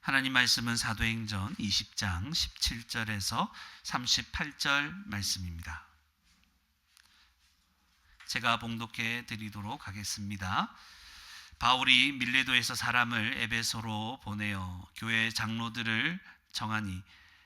하나님 말씀은 사도행전 20장 17절에서 38절 말씀입니다. 제가 봉독해 드리도록 하겠습니다. 바울이 밀레도에서 사람을 에베소로 보내어 교회 장로들을 정하니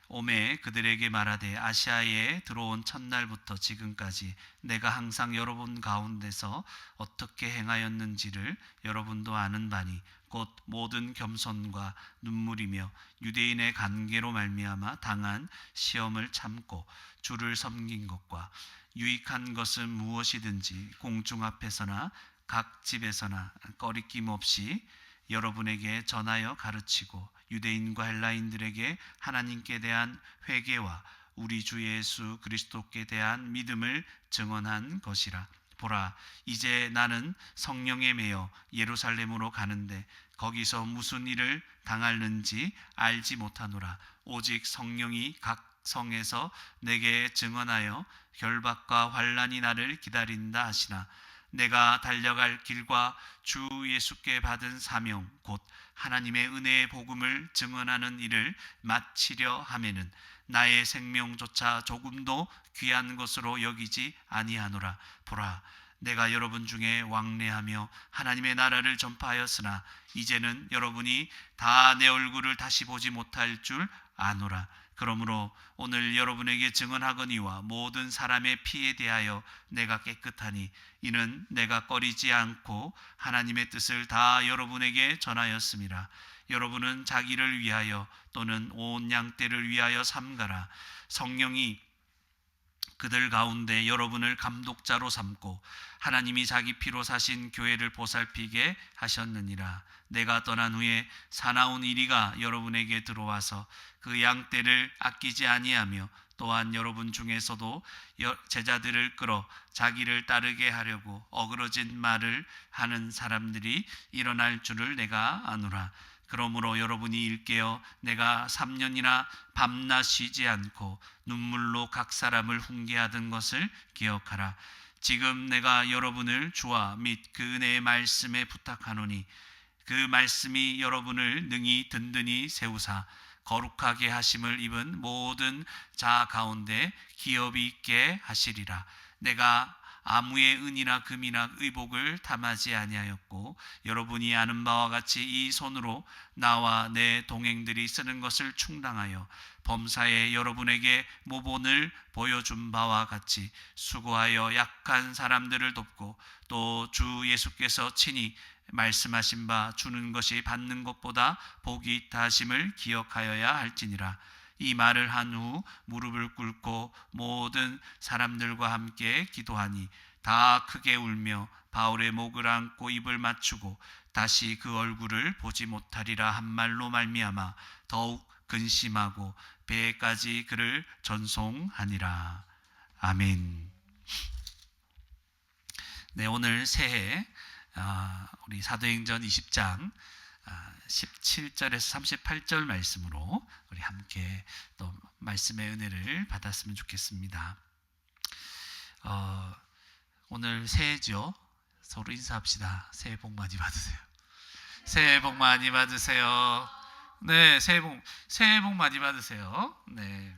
오매 그들에게 말하되 아시아에 들어온 첫날부터 지금까지 내가 항상 여러분 가운데서 어떻게 행하였는지를 여러분도 아는 바니 곧 모든 겸손과 눈물이며 유대인의 관계로 말미암아 당한 시험을 참고 주를 섬긴 것과 유익한 것은 무엇이든지 공중 앞에서나 각 집에서나 꺼리낌 없이 여러분에게 전하여 가르치고 유대인과 헬라인들에게 하나님께 대한 회개와 우리 주 예수 그리스도께 대한 믿음을 증언한 것이라. 보라, 이제 나는 성령에 매여 예루살렘으로 가는데 거기서 무슨 일을 당할는지 알지 못하노라. 오직 성령이 각 성에서 내게 증언하여 결박과 환난이 나를 기다린다 하시나 내가 달려갈 길과 주 예수께 받은 사명 곧 하나님의 은혜의 복음을 증언하는 일을 마치려 하면은 나의 생명조차 조금도 귀한 것으로 여기지 아니하노라. 보라, 내가 여러분 중에 왕래하며 하나님의 나라를 전파하였으나 이제는 여러분이 다 내 얼굴을 다시 보지 못할 줄 아노라. 그러므로 오늘 여러분에게 증언하거니와 모든 사람의 피에 대하여 내가 깨끗하니 이는 내가 꺼리지 않고 하나님의 뜻을 다 여러분에게 전하였음이라. 여러분은 자기를 위하여 또는 온 양떼를 위하여 삼가라. 성령이 그들 가운데 여러분을 감독자로 삼고 하나님이 자기 피로 사신 교회를 보살피게 하셨느니라. 내가 떠난 후에 사나운 이리가 여러분에게 들어와서 그 양떼를 아끼지 아니하며 또한 여러분 중에서도 제자들을 끌어 자기를 따르게 하려고 어그러진 말을 하는 사람들이 일어날 줄을 내가 아노라. 그러므로 여러분이 일깨어 내가 3년이나 밤낮 쉬지 않고 눈물로 각 사람을 훈계하던 것을 기억하라. 지금 내가 여러분을 주와 및 그 은혜의 말씀에 부탁하노니 그 말씀이 여러분을 능히 든든히 세우사 거룩하게 하심을 입은 모든 자 가운데 기업이 있게 하시리라. 내가 아무의 은이나 금이나 의복을 탐하지 아니하였고 여러분이 아는 바와 같이 이 손으로 나와 내 동행들이 쓰는 것을 충당하여 범사에 여러분에게 모본을 보여준 바와 같이 수고하여 약한 사람들을 돕고 또 주 예수께서 친히 말씀하신 바 주는 것이 받는 것보다 복이 있다 하심을 기억하여야 할지니라. 이 말을 한 후 무릎을 꿇고 모든 사람들과 함께 기도하니 다 크게 울며 바울의 목을 안고 입을 맞추고 다시 그 얼굴을 보지 못하리라 한 말로 말미암아 더욱 근심하고 배에까지 그를 전송하니라. 아멘. 네, 오늘 새해 우리 사도행전 20장 17절에서 38절 말씀으로 우리 함께 또 말씀의 은혜를 받았으면 좋겠습니다. 오늘 새해죠. 서로 인사합시다. 새해 복 많이 받으세요. 새해 복 많이 받으세요. 네, 새해 복 많이 받으세요. 네.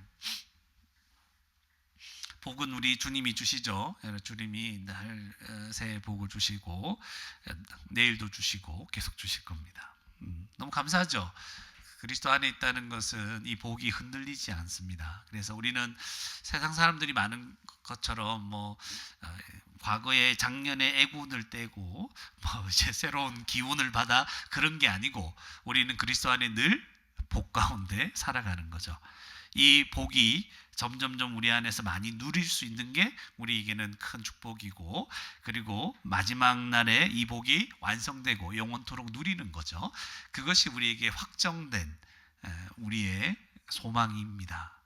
복은 우리 주님이 주시죠. 주님이 날 새해 복을 주시고 내일도 주시고 계속 주실 겁니다. 너무 감사하죠. 그리스도 안에 있다는 것은 이 복이 흔들리지 않습니다. 그래서 우리는 세상 사람들이 많은 것처럼 과거에 작년에 애군을 떼고 이제 새로운 기운을 받아 그런 게 아니고 우리는 그리스도 안에 늘 복 가운데 살아가는 거죠. 이 복이 점점점 우리 안에서 많이 누릴 수 있는 게 우리에게는 큰 축복이고 그리고 마지막 날에 이 복이 완성되고 영원토록 누리는 거죠. 그것이 우리에게 확정된 우리의 소망입니다.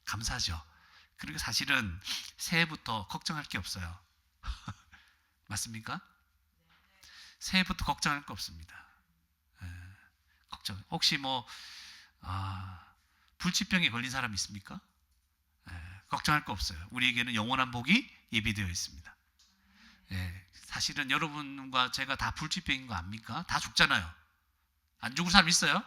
감사죠. 그리고 사실은 새해부터 걱정할 게 없어요. 맞습니까? 새해부터 걱정할 거 없습니다. 걱정. 혹시 불치병에 걸린 사람 있습니까? 걱정할 거 없어요. 우리에게는 영원한 복이 예비되어 있습니다. 사실은 여러분과 제가 다 불치병인 거 압니까? 다 죽잖아요. 안 죽을 사람 있어요?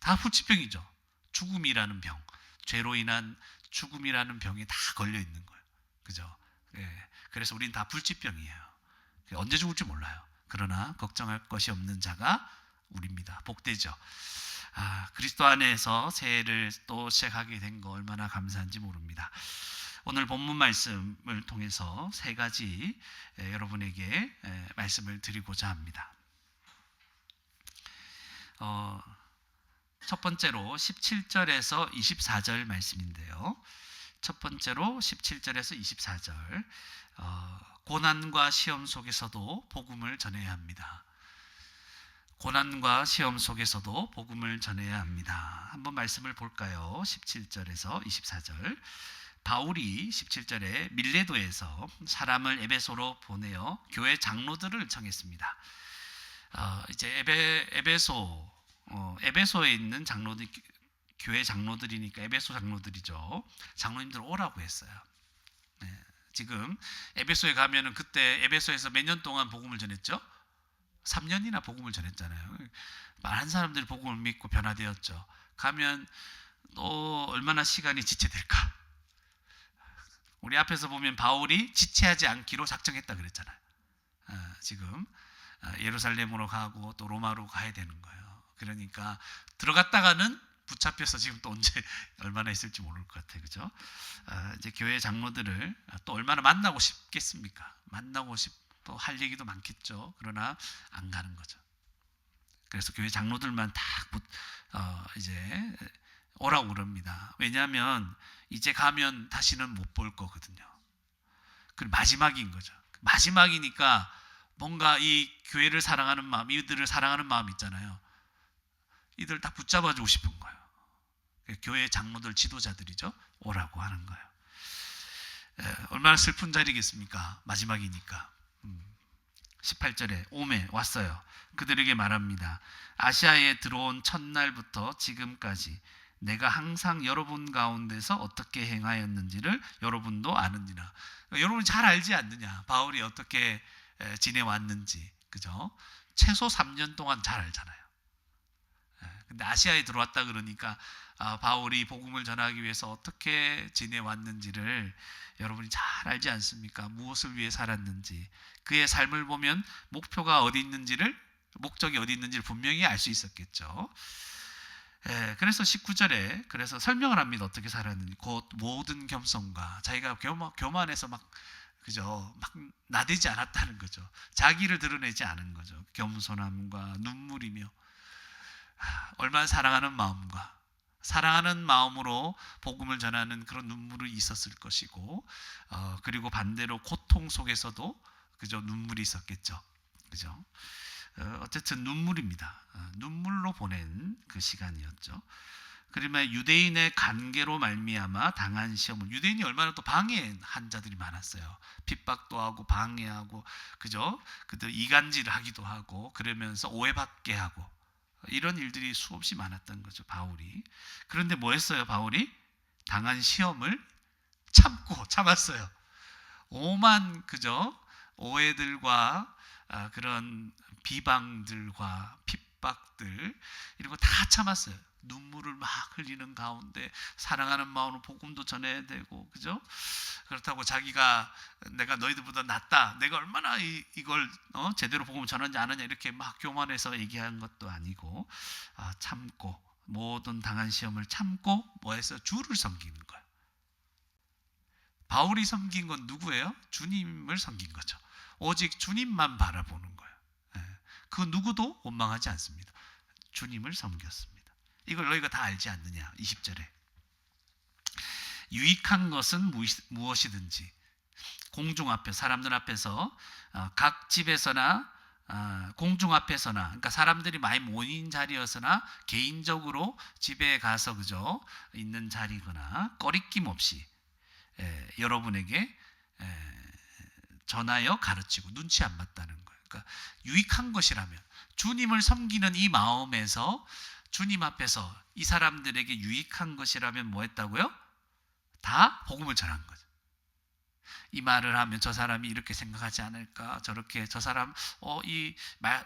다 불치병이죠. 죽음이라는 병, 죄로 인한 죽음이라는 병이 다 걸려 있는 거예요. 그죠? 예. 그래서 우리는 다 불치병이에요. 언제 죽을지 몰라요. 그러나 걱정할 것이 없는 자가 우리입니다. 복되죠. 그리스도 안에서 새해를 또 시작하게 된 거 얼마나 감사한지 모릅니다. 오늘 본문 말씀을 통해서 세 가지 여러분에게 말씀을 드리고자 합니다. 첫 번째로 17절에서 24절 말씀인데요. 첫 번째로 17절에서 24절, 고난과 시험 속에서도 복음을 전해야 합니다. 고난과 시험 속에서도 복음을 전해야 합니다. 한번 말씀을 볼까요? 17절에서 24절. 바울이 17절에 밀레도에서 사람을 에베소로 보내어 교회 장로들을 청했습니다. 이제 에베소에 있는 장로들, 교회 장로들이니까 에베소 장로들이죠. 장로님들 오라고 했어요. 네. 지금 에베소에 가면은 그때 에베소에서 몇 년 동안 복음을 전했죠? 3년이나 복음을 전했잖아요. 많은 사람들이 복음을 믿고 변화되었죠. 가면 또 얼마나 시간이 지체될까? 우리 앞에서 보면 바울이 지체하지 않기로 작정했다 그랬잖아요. 지금 예루살렘으로 가고 또 로마로 가야 되는 거예요. 그러니까 들어갔다가는 붙잡혀서 지금 또 언제 얼마나 있을지 모를 것 같아요. 그죠? 이제 교회 장로들을 또 얼마나 만나고 싶겠습니까? 만나고 싶고 할 얘기도 많겠죠. 그러나 안 가는 거죠. 그래서 교회 장로들만 이제 오라고 그럽니다. 왜냐하면 이제 가면 다시는 못 볼 거거든요. 그 마지막인 거죠. 마지막이니까 뭔가 이 교회를 사랑하는 마음, 이들을 사랑하는 마음 있잖아요. 이들 다 붙잡아주고 싶은 거예요. 교회 장로들, 지도자들이죠. 오라고 하는 거예요. 얼마나 슬픈 자리겠습니까? 마지막이니까. 18절에 오메 왔어요. 그들에게 말합니다. 아시아에 들어온 첫날부터 지금까지 내가 항상 여러분 가운데서 어떻게 행하였는지를 여러분도 아느니라. 여러분이 잘 알지 않느냐? 바울이 어떻게 지내왔는지, 그죠? 최소 3년 동안 잘 알잖아요. 근데 아시아에 들어왔다 그러니까 바울이 복음을 전하기 위해서 어떻게 지내왔는지를 여러분이 잘 알지 않습니까? 무엇을 위해 살았는지, 그의 삶을 보면 목표가 어디 있는지를, 목적이 어디 있는지를 분명히 알 수 있었겠죠. 그래서 19절에 그래서 설명을 합니다. 어떻게 살았는지. 곧 모든 겸손과, 자기가 교만해서 막 나대지 않았다는 거죠. 자기를 드러내지 않은 거죠. 겸손함과 눈물이며 얼마나 사랑하는 마음과 사랑하는 마음으로 복음을 전하는 그런 눈물이 있었을 것이고, 그리고 반대로 고통 속에서도 그죠, 눈물이 있었겠죠. 그죠? 어쨌든 눈물입니다. 눈물로 보낸 그 시간이었죠. 그러면 유대인의 관계로 말미암아 당한 시험을, 유대인이 얼마나 또 방해한 자들이 많았어요. 핍박도 하고 방해하고, 그죠? 그들 이간질을 하기도 하고, 그러면서 오해받게 하고, 이런 일들이 수없이 많았던 거죠, 바울이. 그런데 뭐 했어요, 바울이? 당한 시험을 참았어요. 오만, 그죠? 오해들과 그런 비방들과 핍박들, 이런 거 다 참았어요. 눈물을 막 흘리는 가운데 사랑하는 마음으로 복음도 전해야 되고, 그죠? 그렇다고 자기가 내가 너희들보다 낫다, 내가 얼마나 이걸 제대로 복음을 전하지 않았냐, 이렇게 막 교만해서 얘기한 것도 아니고, 참고, 모든 당한 시험을 참고 뭐 해서 주를 섬기는 거예요. 바울이 섬긴 건 누구예요? 주님을 섬긴 거죠. 오직 주님만 바라보는 거예요. 그 누구도 원망하지 않습니다. 주님을 섬겼습니다. 이걸 너희가 다 알지 않느냐? 20절에 유익한 것은 무엇이든지 공중 앞에, 사람들 앞에서, 각 집에서나 공중 앞에서나, 그러니까 사람들이 많이 모인 자리여서나 개인적으로 집에 가서 그죠, 있는 자리거나 꺼리낌 없이 여러분에게 전하여 가르치고, 눈치 안 봤다는 거예요. 그러니까 유익한 것이라면, 주님을 섬기는 이 마음에서 주님 앞에서 이 사람들에게 유익한 것이라면 뭐 했다고요? 다 복음을 전한 거죠. 이 말을 하면 저 사람이 이렇게 생각하지 않을까, 저렇게, 저 사람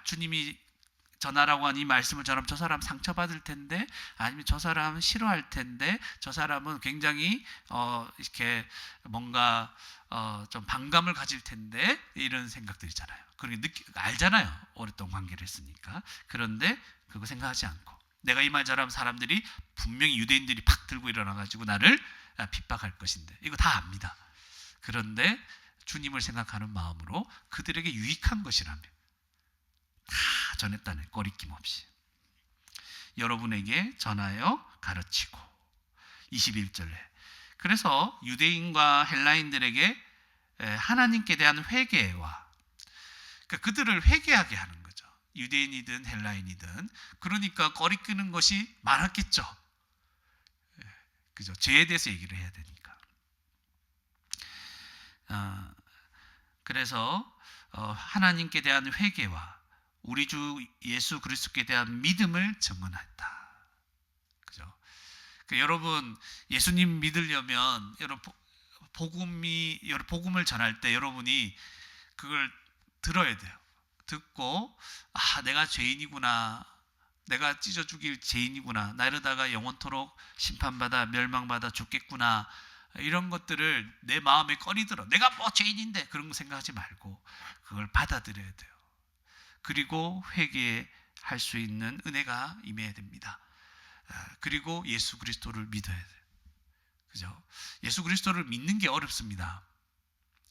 주님이 전하라고 한 이 말씀을 전하면 저 사람 상처받을 텐데, 아니면 저 사람은 싫어할 텐데, 저 사람은 굉장히 이렇게 뭔가 좀 반감을 가질 텐데, 이런 생각들 있잖아요. 그리고 알잖아요. 오랫동안 관계를 했으니까. 그런데 그거 생각하지 않고, 내가 이 말 잘하면 사람들이 분명히 유대인들이 팍 들고 일어나가지고 나를 핍박할 것인데, 이거 다 압니다. 그런데 주님을 생각하는 마음으로 그들에게 유익한 것이라면 다 전했다는, 꺼리낌 없이 여러분에게 전하여 가르치고. 21절에 그래서 유대인과 헬라인들에게 하나님께 대한 회개와, 그러니까 그들을 회개하게 하는 거죠. 유대인이든 헬라인이든. 그러니까 꺼리 끄는 것이 많았겠죠. 그죠? 죄에 대해서 얘기를 해야 되니까. 그래서 하나님께 대한 회개와 우리 주 예수 그리스도께 대한 믿음을 증언했다. 그죠? 그러니까 여러분, 예수님 믿으려면 여러분 복음을 전할 때 여러분이 그걸 들어야 돼요. 듣고, 내가 죄인이구나, 내가 찢어 죽일 죄인이구나, 나 이러다가 영원토록 심판받아 멸망받아 죽겠구나, 이런 것들을 내 마음에 꺼리들어. 내가 뭐 죄인인데, 그런 거 생각하지 말고 그걸 받아들여야 돼요. 그리고 회개할 수 있는 은혜가 임해야 됩니다. 그리고 예수 그리스도를 믿어야 돼요. 그죠? 예수 그리스도를 믿는 게 어렵습니다.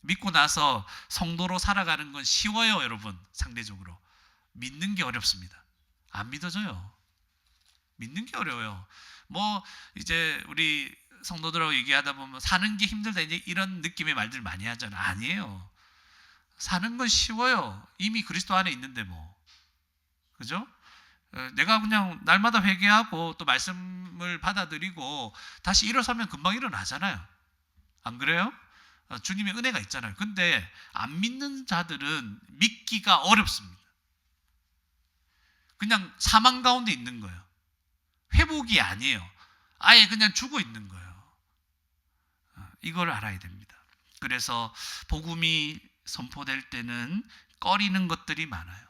믿고 나서 성도로 살아가는 건 쉬워요, 여러분. 상대적으로 믿는 게 어렵습니다. 안 믿어져요. 믿는 게 어려워요. 뭐 이제 우리 성도들하고 얘기하다 보면 사는 게 힘들다, 이제 이런 느낌의 말들 많이 하잖아요. 아니에요. 사는 건 쉬워요. 이미 그리스도 안에 있는데 뭐. 그죠? 내가 그냥 날마다 회개하고 또 말씀을 받아들이고 다시 일어서면 금방 일어나잖아요. 안 그래요? 주님의 은혜가 있잖아요. 근데 안 믿는 자들은 믿기가 어렵습니다. 그냥 사망 가운데 있는 거예요. 회복이 아니에요. 아예 그냥 죽어 있는 거예요. 이걸 알아야 됩니다. 그래서 복음이 선포될 때는 꺼리는 것들이 많아요.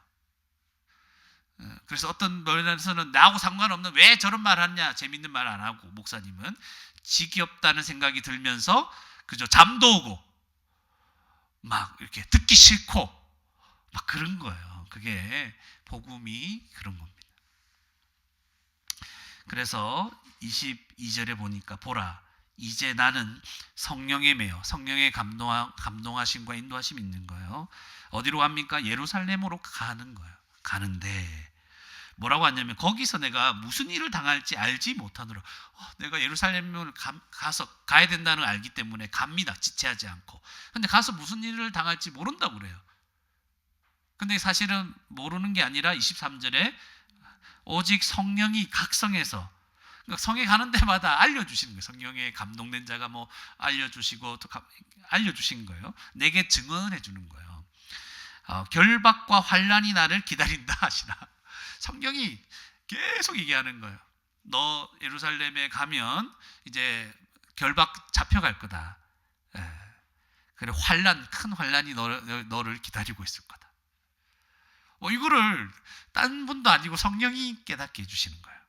그래서 어떤 면에서는 나하고 상관없는, 왜 저런 말 하냐, 재밌는 말 안 하고, 목사님은 지겹다는 생각이 들면서 그저 잠도 오고 막 이렇게 듣기 싫고 막 그런 거예요. 그게 복음이 그런 겁니다. 그래서 22절에 보니까, 보라, 이제 나는 성령에 매여, 성령의 감동하심과 인도하심이 있는 거예요. 어디로 갑니까? 예루살렘으로 가는 거예요. 가는데 뭐라고 하냐면, 거기서 내가 무슨 일을 당할지 알지 못하노라. 내가 예루살렘을 가야 된다는 걸 알기 때문에 갑니다. 지체하지 않고. 근데 가서 무슨 일을 당할지 모른다고 그래요. 근데 사실은 모르는 게 아니라 23절에 오직 성령이 각성해서, 그러니까 성에 가는 데마다 알려주시는 거예요. 성령에 감동된 자가 뭐 알려주시고 또 알려주신 거예요. 내게 증언해 주는 거예요. 결박과 환란이 나를 기다린다 하시나. 성경이 계속 얘기하는 거예요. 너 예루살렘에 가면 이제 결박 잡혀갈 거다. 그래, 큰 환란이 너를 기다리고 있을 거다. 이거를 딴 분도 아니고 성령이 깨닫게 해주시는 거예요.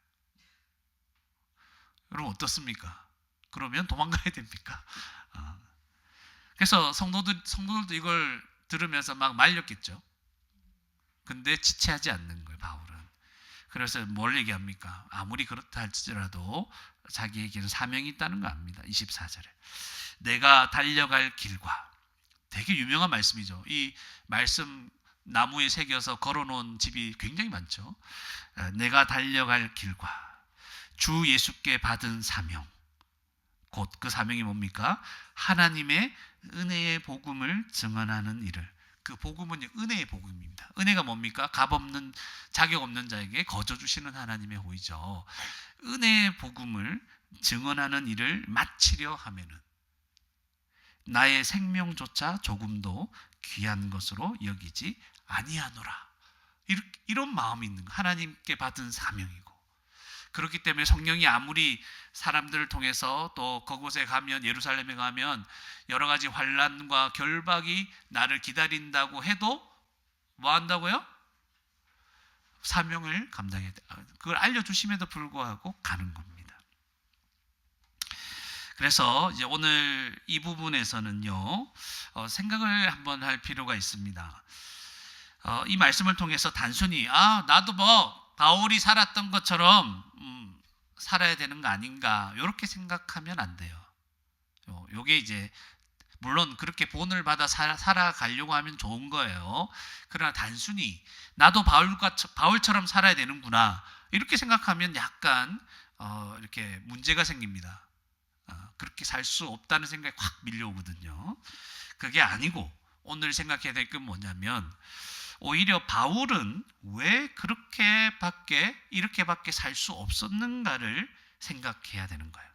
여러분 어떻습니까? 그러면 도망가야 됩니까? 그래서 성도들도 이걸 들으면서 막 말렸겠죠. 근데 지체하지 않는 거예요, 바울은. 그래서 뭘 얘기합니까? 아무리 그렇다 할지라도 자기에게는 사명이 있다는 거 압니다. 24절에 내가 달려갈 길과, 되게 유명한 말씀이죠. 이 말씀 나무에 새겨서 걸어놓은 집이 굉장히 많죠. 내가 달려갈 길과 주 예수께 받은 사명, 곧 그 사명이 뭡니까? 하나님의 은혜의 복음을 증언하는 일을. 그 복음은 은혜의 복음입니다. 은혜가 뭡니까? 값없는, 자격 없는 자에게 거저 주시는 하나님의 호의죠. 은혜의 복음을 증언하는 일을 마치려 하면은 나의 생명조차 조금도 귀한 것으로 여기지 아니하노라. 이런 마음이 있는 거. 하나님께 받은 사명이고. 그렇기 때문에 성령이 아무리 사람들을 통해서 또 그곳에 가면, 예루살렘에 가면 여러 가지 환난과 결박이 나를 기다린다고 해도 뭐 한다고요? 사명을 감당해야 돼. 그걸 알려주심에도 불구하고 가는 겁니다. 그래서 이제 오늘 이 부분에서는요, 생각을 한번 할 필요가 있습니다. 이 말씀을 통해서 단순히 나도 뭐 바울이 살았던 것처럼 살아야 되는 거 아닌가 이렇게 생각하면 안 돼요. 요게 이제 물론 그렇게 본을 받아 살아가려고 하면 좋은 거예요. 그러나 단순히 나도 바울처럼 살아야 되는구나 이렇게 생각하면 약간 이렇게 문제가 생깁니다. 그렇게 살 수 없다는 생각이 확 밀려오거든요. 그게 아니고 오늘 생각해야 될 건 뭐냐면 오히려 바울은 왜 이렇게밖에 살 수 없었는가를 생각해야 되는 거예요.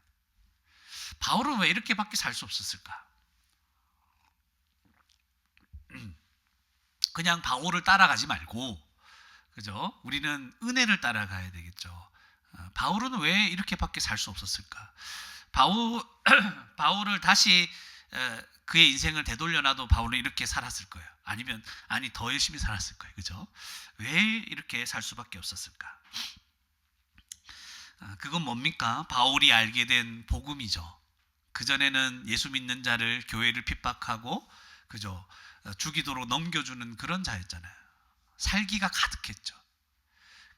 바울은 왜 이렇게밖에 살 수 없었을까? 그냥 바울을 따라가지 말고, 그죠? 우리는 은혜를 따라가야 되겠죠. 바울은 왜 이렇게밖에 살 수 없었을까? 바울을 다시 그의 인생을 되돌려놔도 바울은 이렇게 살았을 거예요. 아니 더 열심히 살았을 거예요. 그죠? 왜 이렇게 살 수밖에 없었을까? 그건 뭡니까? 바울이 알게 된 복음이죠. 그전에는 예수 믿는 자를 교회를 핍박하고 그죠? 죽이도록 넘겨주는 그런 자였잖아요. 살기가 가득했죠.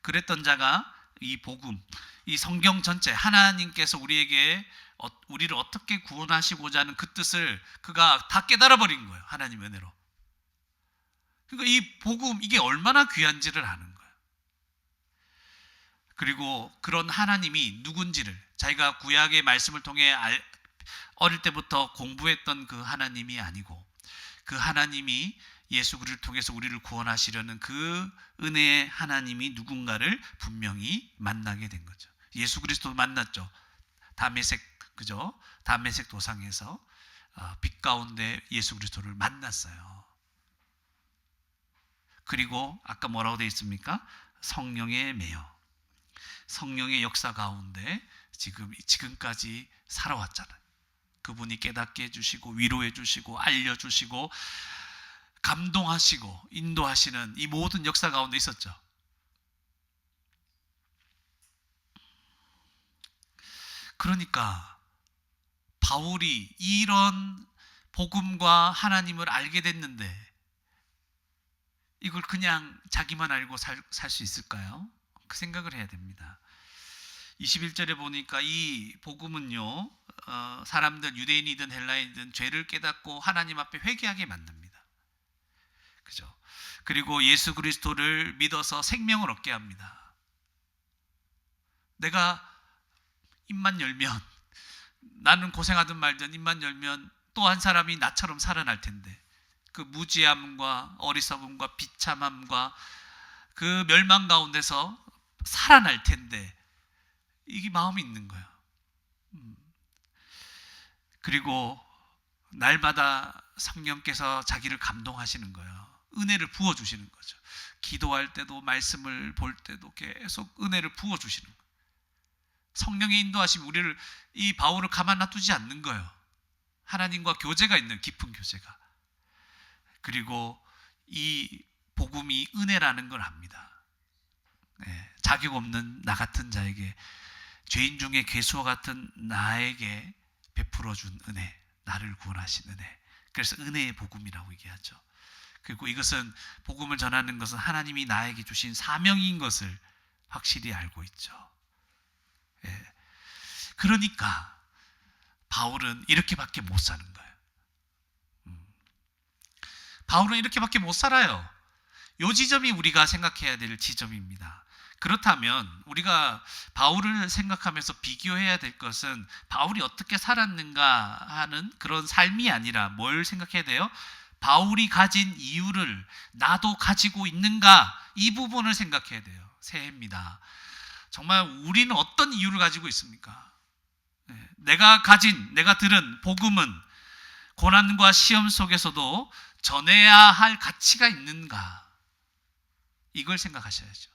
그랬던 자가 이 복음, 이 성경 전체 하나님께서 우리를 어떻게 구원하시고자 하는 그 뜻을 그가 다 깨달아 버린 거예요. 하나님 은혜로. 그러니까 이 복음 이게 얼마나 귀한지를 아는 거예요. 그리고 그런 하나님이 누군지를 자기가 구약의 말씀을 통해 어릴 때부터 공부했던 그 하나님이 아니고 그 하나님이 예수 그리스도를 통해서 우리를 구원하시려는 그 은혜의 하나님이 누군가를 분명히 만나게 된 거죠. 예수 그리스도 만났죠. 그죠? 다메섹 도상에서 빛 가운데 예수 그리스도를 만났어요. 그리고 아까 뭐라고 되어 있습니까? 성령에 매여 성령의 역사 가운데 지금까지 살아왔잖아요. 그분이 깨닫게 해주시고 위로해 주시고 알려주시고 감동하시고 인도하시는 이 모든 역사 가운데 있었죠. 그러니까 바울이 이런 복음과 하나님을 알게 됐는데 이걸 그냥 자기만 알고 살 수 있을까요? 그 생각을 해야 됩니다. 21절에 보니까 이 복음은요, 사람들 유대인이든 헬라인이든 죄를 깨닫고 하나님 앞에 회개하게 만듭니다. 그죠? 그리고 예수 그리스도를 믿어서 생명을 얻게 합니다. 내가 입만 열면, 나는 고생하든 말든 입만 열면 또 한 사람이 나처럼 살아날 텐데 그 무지함과 어리석음과 비참함과 그 멸망 가운데서 살아날 텐데 이게 마음이 있는 거예요. 그리고 날마다 성령께서 자기를 감동하시는 거예요. 은혜를 부어주시는 거죠. 기도할 때도 말씀을 볼 때도 계속 은혜를 부어주시는 거예요. 성령의 인도하심이 우리를 이 바울을 가만 놔두지 않는 거예요. 하나님과 교제가 있는 깊은 교제가. 그리고 이 복음이 은혜라는 걸 압니다. 네, 자격 없는 나 같은 자에게 죄인 중에 괴수와 같은 나에게 베풀어준 은혜, 나를 구원하신 은혜. 그래서 은혜의 복음이라고 얘기하죠. 그리고 이것은 복음을 전하는 것은 하나님이 나에게 주신 사명인 것을 확실히 알고 있죠. 예. 그러니까 바울은 이렇게밖에 못 사는 거예요. 바울은 이렇게밖에 못 살아요. 이 지점이 우리가 생각해야 될 지점입니다. 그렇다면 우리가 바울을 생각하면서 비교해야 될 것은 바울이 어떻게 살았는가 하는 그런 삶이 아니라 뭘 생각해야 돼요? 바울이 가진 이유를 나도 가지고 있는가, 이 부분을 생각해야 돼요. 새해입니다. 정말 우리는 어떤 이유를 가지고 있습니까? 내가 들은 복음은 고난과 시험 속에서도 전해야 할 가치가 있는가, 이걸 생각하셔야죠.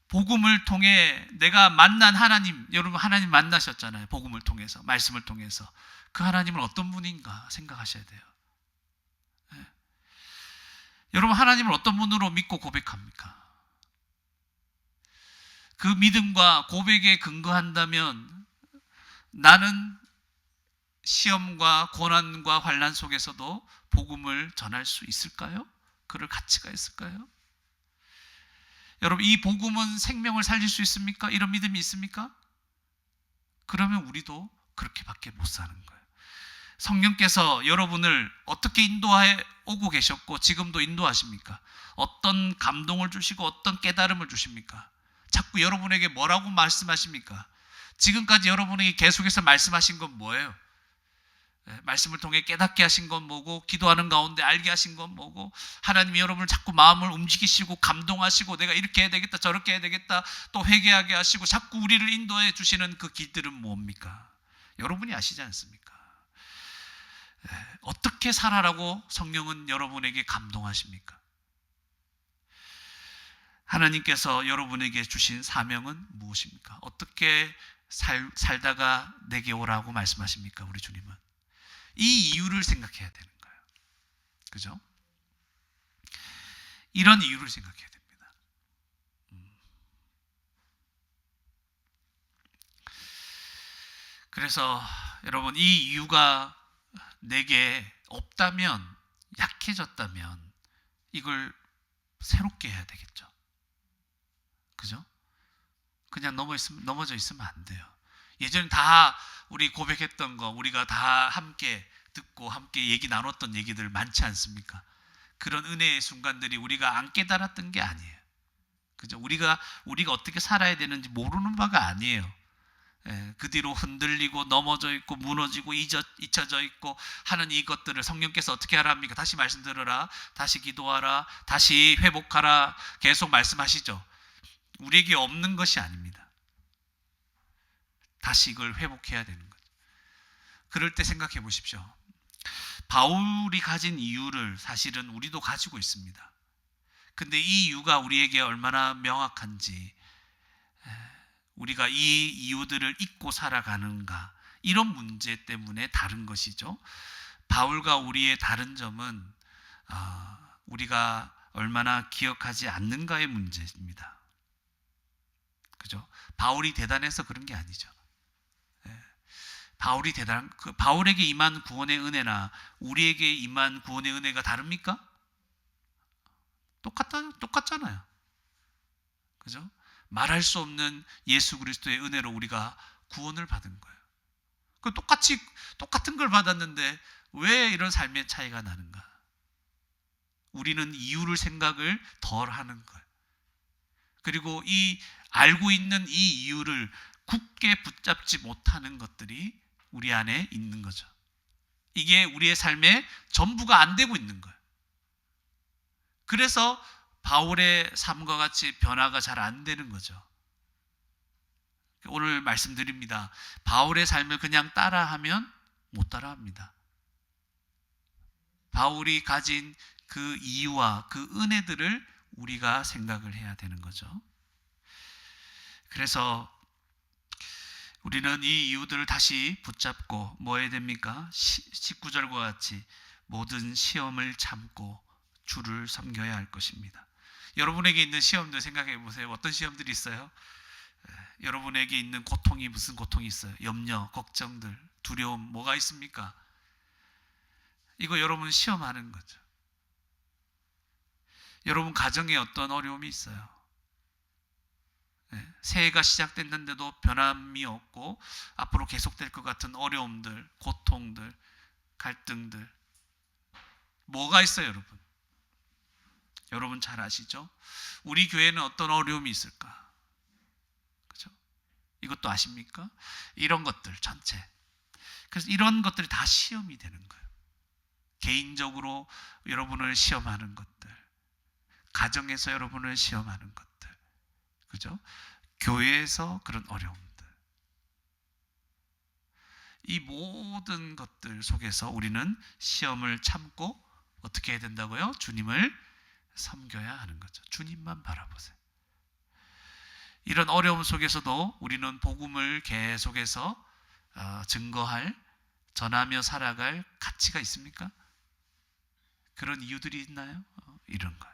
복음을 통해 내가 만난 하나님, 여러분 하나님 만나셨잖아요. 복음을 통해서, 말씀을 통해서. 그 하나님은 어떤 분인가 생각하셔야 돼요. 여러분, 하나님을 어떤 분으로 믿고 고백합니까? 그 믿음과 고백에 근거한다면 나는 시험과 고난과 환난 속에서도 복음을 전할 수 있을까요? 그럴 가치가 있을까요? 여러분, 이 복음은 생명을 살릴 수 있습니까? 이런 믿음이 있습니까? 그러면 우리도 그렇게밖에 못 사는 거예요. 성령께서 여러분을 어떻게 인도해 오고 계셨고 지금도 인도하십니까? 어떤 감동을 주시고 어떤 깨달음을 주십니까? 자꾸 여러분에게 뭐라고 말씀하십니까? 지금까지 여러분에게 계속해서 말씀하신 건 뭐예요? 말씀을 통해 깨닫게 하신 건 뭐고, 기도하는 가운데 알게 하신 건 뭐고, 하나님이 여러분을 자꾸 마음을 움직이시고 감동하시고 내가 이렇게 해야 되겠다 저렇게 해야 되겠다 또 회개하게 하시고 자꾸 우리를 인도해 주시는 그 길들은 뭡니까? 여러분이 아시지 않습니까? 어떻게 살아라고 성령은 여러분에게 감동하십니까? 하나님께서 여러분에게 주신 사명은 무엇입니까? 어떻게 살다가 내게 오라고 말씀하십니까? 우리 주님은 이 이유를 생각해야 되는 거예요. 그죠? 이런 이유를 생각해야 됩니다. 그래서 여러분, 이 이유가 내게 없다면, 약해졌다면 이걸 새롭게 해야 되겠죠. 그죠? 그냥 넘어져 있으면 안 돼요. 예전에 다 우리 고백했던 거, 우리가 다 함께 듣고 함께 얘기 나눴던 얘기들 많지 않습니까? 그런 은혜의 순간들이 우리가 안 깨달았던 게 아니에요. 그죠? 우리가 어떻게 살아야 되는지 모르는 바가 아니에요. 그 뒤로 흔들리고 넘어져 있고 무너지고 잊혀져 있고 하는 이것들을 성령께서 어떻게 하라 합니까? 다시 말씀 들으라, 다시 기도하라, 다시 회복하라 계속 말씀하시죠. 우리에게 없는 것이 아닙니다. 다시 이걸 회복해야 되는 거죠. 그럴 때 생각해 보십시오. 바울이 가진 이유를 사실은 우리도 가지고 있습니다. 근데 이 이유가 우리에게 얼마나 명확한지, 우리가 이 이유들을 잊고 살아가는가, 이런 문제 때문에 다른 것이죠. 바울과 우리의 다른 점은 우리가 얼마나 기억하지 않는가의 문제입니다. 그죠? 바울이 대단해서 그런 게 아니죠. 바울에게 임한 구원의 은혜나 우리에게 임한 구원의 은혜가 다릅니까? 똑같잖아요. 그죠? 말할 수 없는 예수 그리스도의 은혜로 우리가 구원을 받은 거예요. 똑같은 걸 받았는데 왜 이런 삶의 차이가 나는가? 우리는 이유를 생각을 덜 하는 거예요. 그리고 알고 있는 이 이유를 굳게 붙잡지 못하는 것들이 우리 안에 있는 거죠. 이게 우리의 삶의 전부가 안 되고 있는 거예요. 그래서 바울의 삶과 같이 변화가 잘 안 되는 거죠. 오늘 말씀드립니다. 바울의 삶을 그냥 따라하면 못 따라합니다. 바울이 가진 그 이유와 그 은혜들을 우리가 생각을 해야 되는 거죠. 그래서 우리는 이 이유들을 다시 붙잡고 뭐 해야 됩니까? 19절과 같이 모든 시험을 참고 주를 섬겨야 할 것입니다. 여러분에게 있는 시험들 생각해 보세요. 어떤 시험들이 있어요? 여러분에게 있는 고통이 무슨 고통이 있어요? 염려, 걱정들, 두려움 뭐가 있습니까? 이거 여러분 시험하는 거죠. 여러분 가정에 어떤 어려움이 있어요? 새해가 시작됐는데도 변함이 없고 앞으로 계속될 것 같은 어려움들, 고통들, 갈등들 뭐가 있어요, 여러분? 여러분 잘 아시죠? 우리 교회는 어떤 어려움이 있을까? 그죠? 이것도 아십니까? 이런 것들 전체. 그래서 이런 것들이 다 시험이 되는 거예요. 개인적으로 여러분을 시험하는 것들, 가정에서 여러분을 시험하는 것들, 그죠? 교회에서 그런 어려움들, 이 모든 것들 속에서 우리는 시험을 참고 어떻게 해야 된다고요? 주님을 섬겨야 하는 거죠. 주님만 바라보세요. 이런 어려움 속에서도 우리는 복음을 계속해서 증거할, 전하며 살아갈 가치가 있습니까? 그런 이유들이 있나요? 이런 거예요.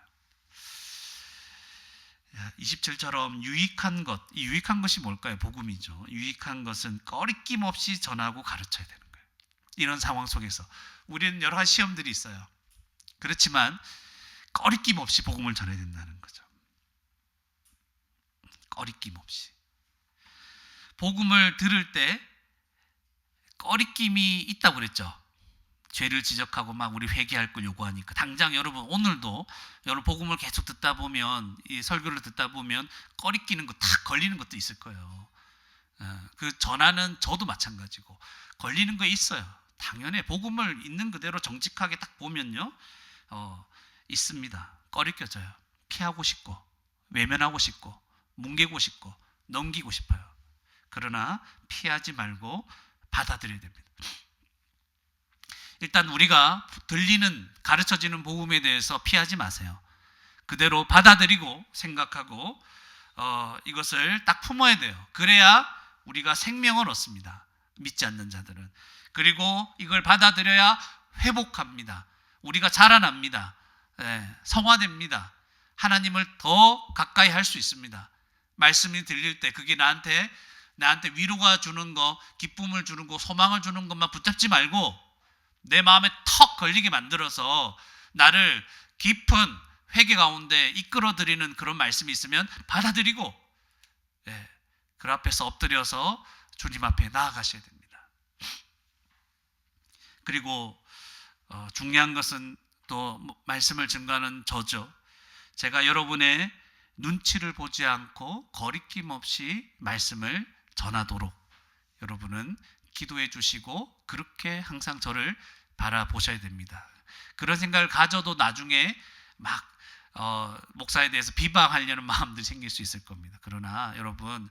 27처럼 유익한 것, 이 유익한 것이 뭘까요? 복음이죠. 유익한 것은 꺼리낌 없이 전하고 가르쳐야 되는 거예요. 이런 상황 속에서 우리는 여러 가지 시험들이 있어요. 그렇지만 꺼리낌 없이 복음을 전해야 된다는 거죠. 꺼리낌 없이. 복음을 들을 때 꺼리낌이 있다고 그랬죠. 죄를 지적하고 막 우리 회개할 걸 요구하니까. 당장 여러분 오늘도 여러분 복음을 계속 듣다 보면, 이 설교를 듣다 보면 꺼리끼는 거 탁 걸리는 것도 있을 거예요. 그 전하는 저도 마찬가지고 걸리는 거 있어요. 당연히 복음을 있는 그대로 정직하게 딱 보면요, 있습니다. 꺼리껴져요. 피하고 싶고 외면하고 싶고 뭉개고 싶고 넘기고 싶어요. 그러나 피하지 말고 받아들여야 됩니다. 일단 우리가 들리는, 가르쳐지는 복음에 대해서 피하지 마세요. 그대로 받아들이고 생각하고 이것을 딱 품어야 돼요. 그래야 우리가 생명을 얻습니다. 믿지 않는 자들은. 그리고 이걸 받아들여야 회복합니다. 우리가 자라납니다. 성화됩니다. 하나님을 더 가까이 할 수 있습니다. 말씀이 들릴 때 그게 나한테 위로가 주는 거, 기쁨을 주는 거, 소망을 주는 것만 붙잡지 말고 내 마음에 턱 걸리게 만들어서 나를 깊은 회개 가운데 이끌어들이는 그런 말씀이 있으면 받아들이고, 그 앞에서 엎드려서 주님 앞에 나아가셔야 됩니다. 그리고 중요한 것은 또 말씀을 증거하는 저죠. 제가 여러분의 눈치를 보지 않고 거리낌 없이 말씀을 전하도록 여러분은 기도해 주시고 그렇게 항상 저를 바라보셔야 됩니다. 그런 생각을 가져도 나중에 막 목사에 대해서 비방하려는 마음들이 생길 수 있을 겁니다. 그러나 여러분,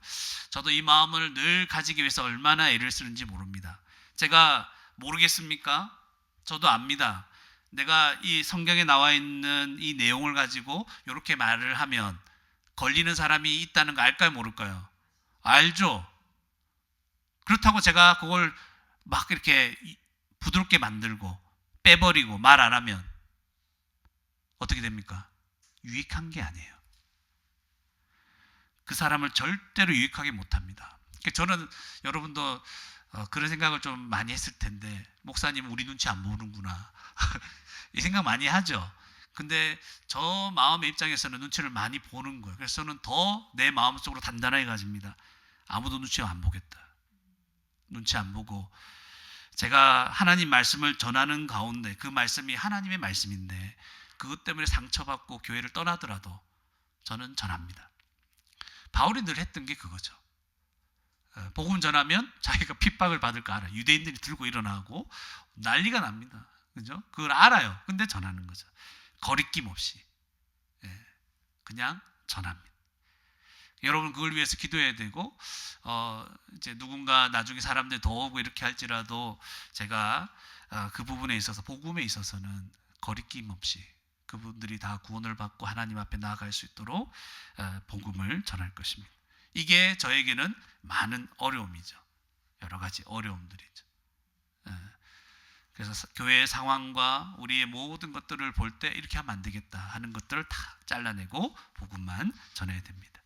저도 이 마음을 늘 가지기 위해서 얼마나 애를 쓰는지 모릅니다. 제가 모르겠습니까? 저도 압니다. 내가 이 성경에 나와 있는 이 내용을 가지고 이렇게 말을 하면 걸리는 사람이 있다는 거 알까요, 모를까요? 알죠. 그렇다고 제가 그걸 막 이렇게 부드럽게 만들고 빼버리고 말 안 하면 어떻게 됩니까? 유익한 게 아니에요. 그 사람을 절대로 유익하게 못합니다. 저는 여러분도 그런 생각을 좀 많이 했을 텐데, 목사님 우리 눈치 안 보는구나 이 생각 많이 하죠. 근데 저 마음의 입장에서는 눈치를 많이 보는 거예요. 그래서 저는 더 내 마음속으로 단단하게 가집니다. 아무도 눈치 안 보겠다. 눈치 안 보고 제가 하나님 말씀을 전하는 가운데 그 말씀이 하나님의 말씀인데 그것 때문에 상처받고 교회를 떠나더라도 저는 전합니다. 바울이 늘 했던 게 그거죠. 복음 전하면 자기가 핍박을 받을 거 알아요. 유대인들이 들고 일어나고 난리가 납니다. 그죠? 그걸 알아요. 근데 전하는 거죠. 거리낌 없이 그냥 전합니다. 여러분 그걸 위해서 기도해야 되고, 이제 누군가 나중에 사람들 더 오고 이렇게 할지라도 제가 그 부분에 있어서, 복음에 있어서는 거리낌 없이 그분들이 다 구원을 받고 하나님 앞에 나아갈 수 있도록 복음을 전할 것입니다. 이게 저에게는 많은 어려움이죠. 여러 가지 어려움들이죠. 그래서 교회의 상황과 우리의 모든 것들을 볼 때 이렇게 하면 안 되겠다 하는 것들을 다 잘라내고 복음만 전해야 됩니다.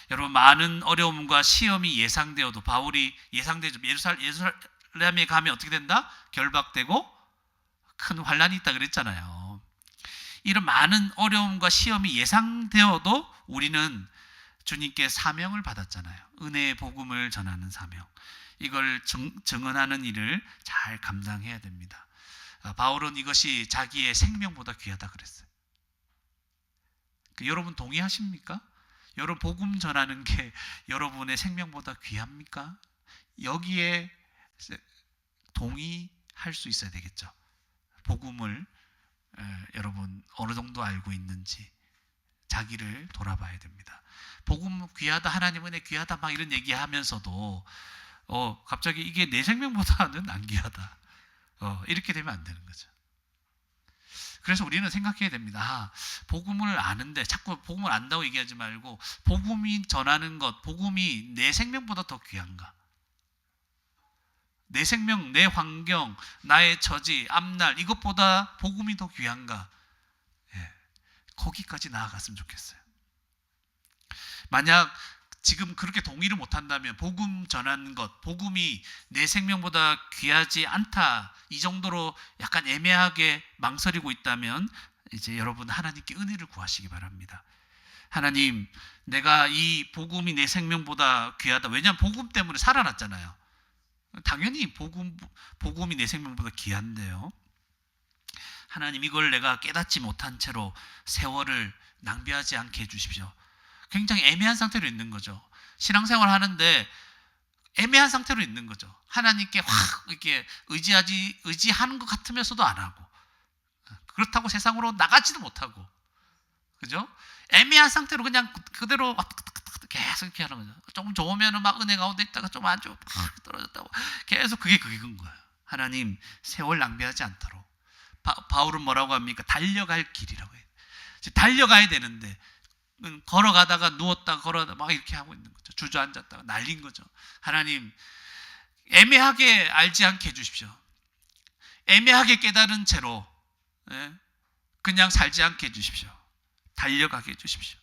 여러분, 많은 어려움과 시험이 예상되어도, 바울이 예상되죠. 예루살렘에 가면 어떻게 된다? 결박되고 큰 환란이 있다 그랬잖아요. 이런 많은 어려움과 시험이 예상되어도 우리는 주님께 사명을 받았잖아요. 은혜의 복음을 전하는 사명. 이걸 증언하는 일을 잘 감당해야 됩니다. 바울은 이것이 자기의 생명보다 귀하다 그랬어요. 여러분 동의하십니까? 여러분 복음 전하는 게 여러분의 생명보다 귀합니까? 여기에 동의할 수 있어야 되겠죠. 복음을 여러분 어느 정도 알고 있는지 자기를 돌아봐야 됩니다. 복음 귀하다, 하나님 은혜 귀하다 막 이런 얘기하면서도 갑자기 이게 내 생명보다는 안 귀하다. 이렇게 되면 안 되는 거죠. 그래서 우리는 생각해야 됩니다. 복음을 아는데 자꾸 복음을 안다고 얘기하지 말고 복음이 전하는 것, 복음이 내 생명보다 더 귀한가? 내 생명, 내 환경, 나의 처지, 앞날 이것보다 복음이 더 귀한가? 거기까지 나아갔으면 좋겠어요. 만약 지금 그렇게 동의를 못한다면 복음 전하는 것, 복음이 내 생명보다 귀하지 않다, 이 정도로 약간 애매하게 망설이고 있다면 이제 여러분 하나님께 은혜를 구하시기 바랍니다. 하나님, 내가 이 복음이 내 생명보다 귀하다. 왜냐하면 복음 때문에 살아났잖아요. 당연히 복음이 내 생명보다 귀한데요. 하나님, 이걸 내가 깨닫지 못한 채로 세월을 낭비하지 않게 해주십시오. 굉장히 애매한 상태로 있는 거죠. 신앙생활 하는데 애매한 상태로 있는 거죠. 하나님께 확 이렇게 의지하는 것 같으면서도 안 하고, 그렇다고 세상으로 나가지도 못하고, 그죠? 애매한 상태로 그냥 그대로 계속 이렇게 하는 거죠. 조금 좋으면은 막 은혜 가운데 있다가 좀 안 좋으면 팍 떨어졌다고 계속 그게 그건 거예요. 하나님, 세월 낭비하지 않도록. 바울은 뭐라고 합니까? 달려갈 길이라고 해요. 달려가야 되는데 걸어가다가 누웠다가 걸어가다가 막 이렇게 하고 있는 거죠. 주저앉았다가 날린 거죠. 하나님, 애매하게 알지 않게 해주십시오. 애매하게 깨달은 채로 그냥 살지 않게 해주십시오. 달려가게 해주십시오.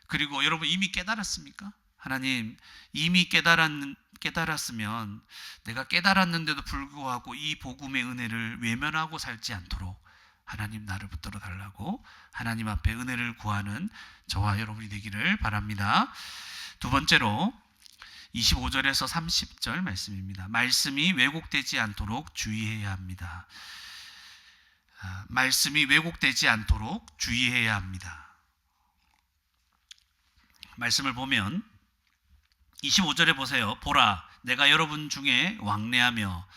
그리고 여러분 이미 깨달았습니까? 하나님, 이미 깨달았으면 내가 깨달았는데도 불구하고 이 복음의 은혜를 외면하고 살지 않도록 하나님 나를 붙들어 달라고 하나님 앞에 은혜를 구하는 저와 여러분이 되기를 바랍니다. 두 번째로 25절에서 30절 말씀입니다. 말씀이 왜곡되지 않도록 주의해야 합니다. 말씀이 왜곡되지 않도록 주의해야 합니다. 말씀을 보면 25절에 보세요. 보라, 내가 여러분 중에 왕래하며.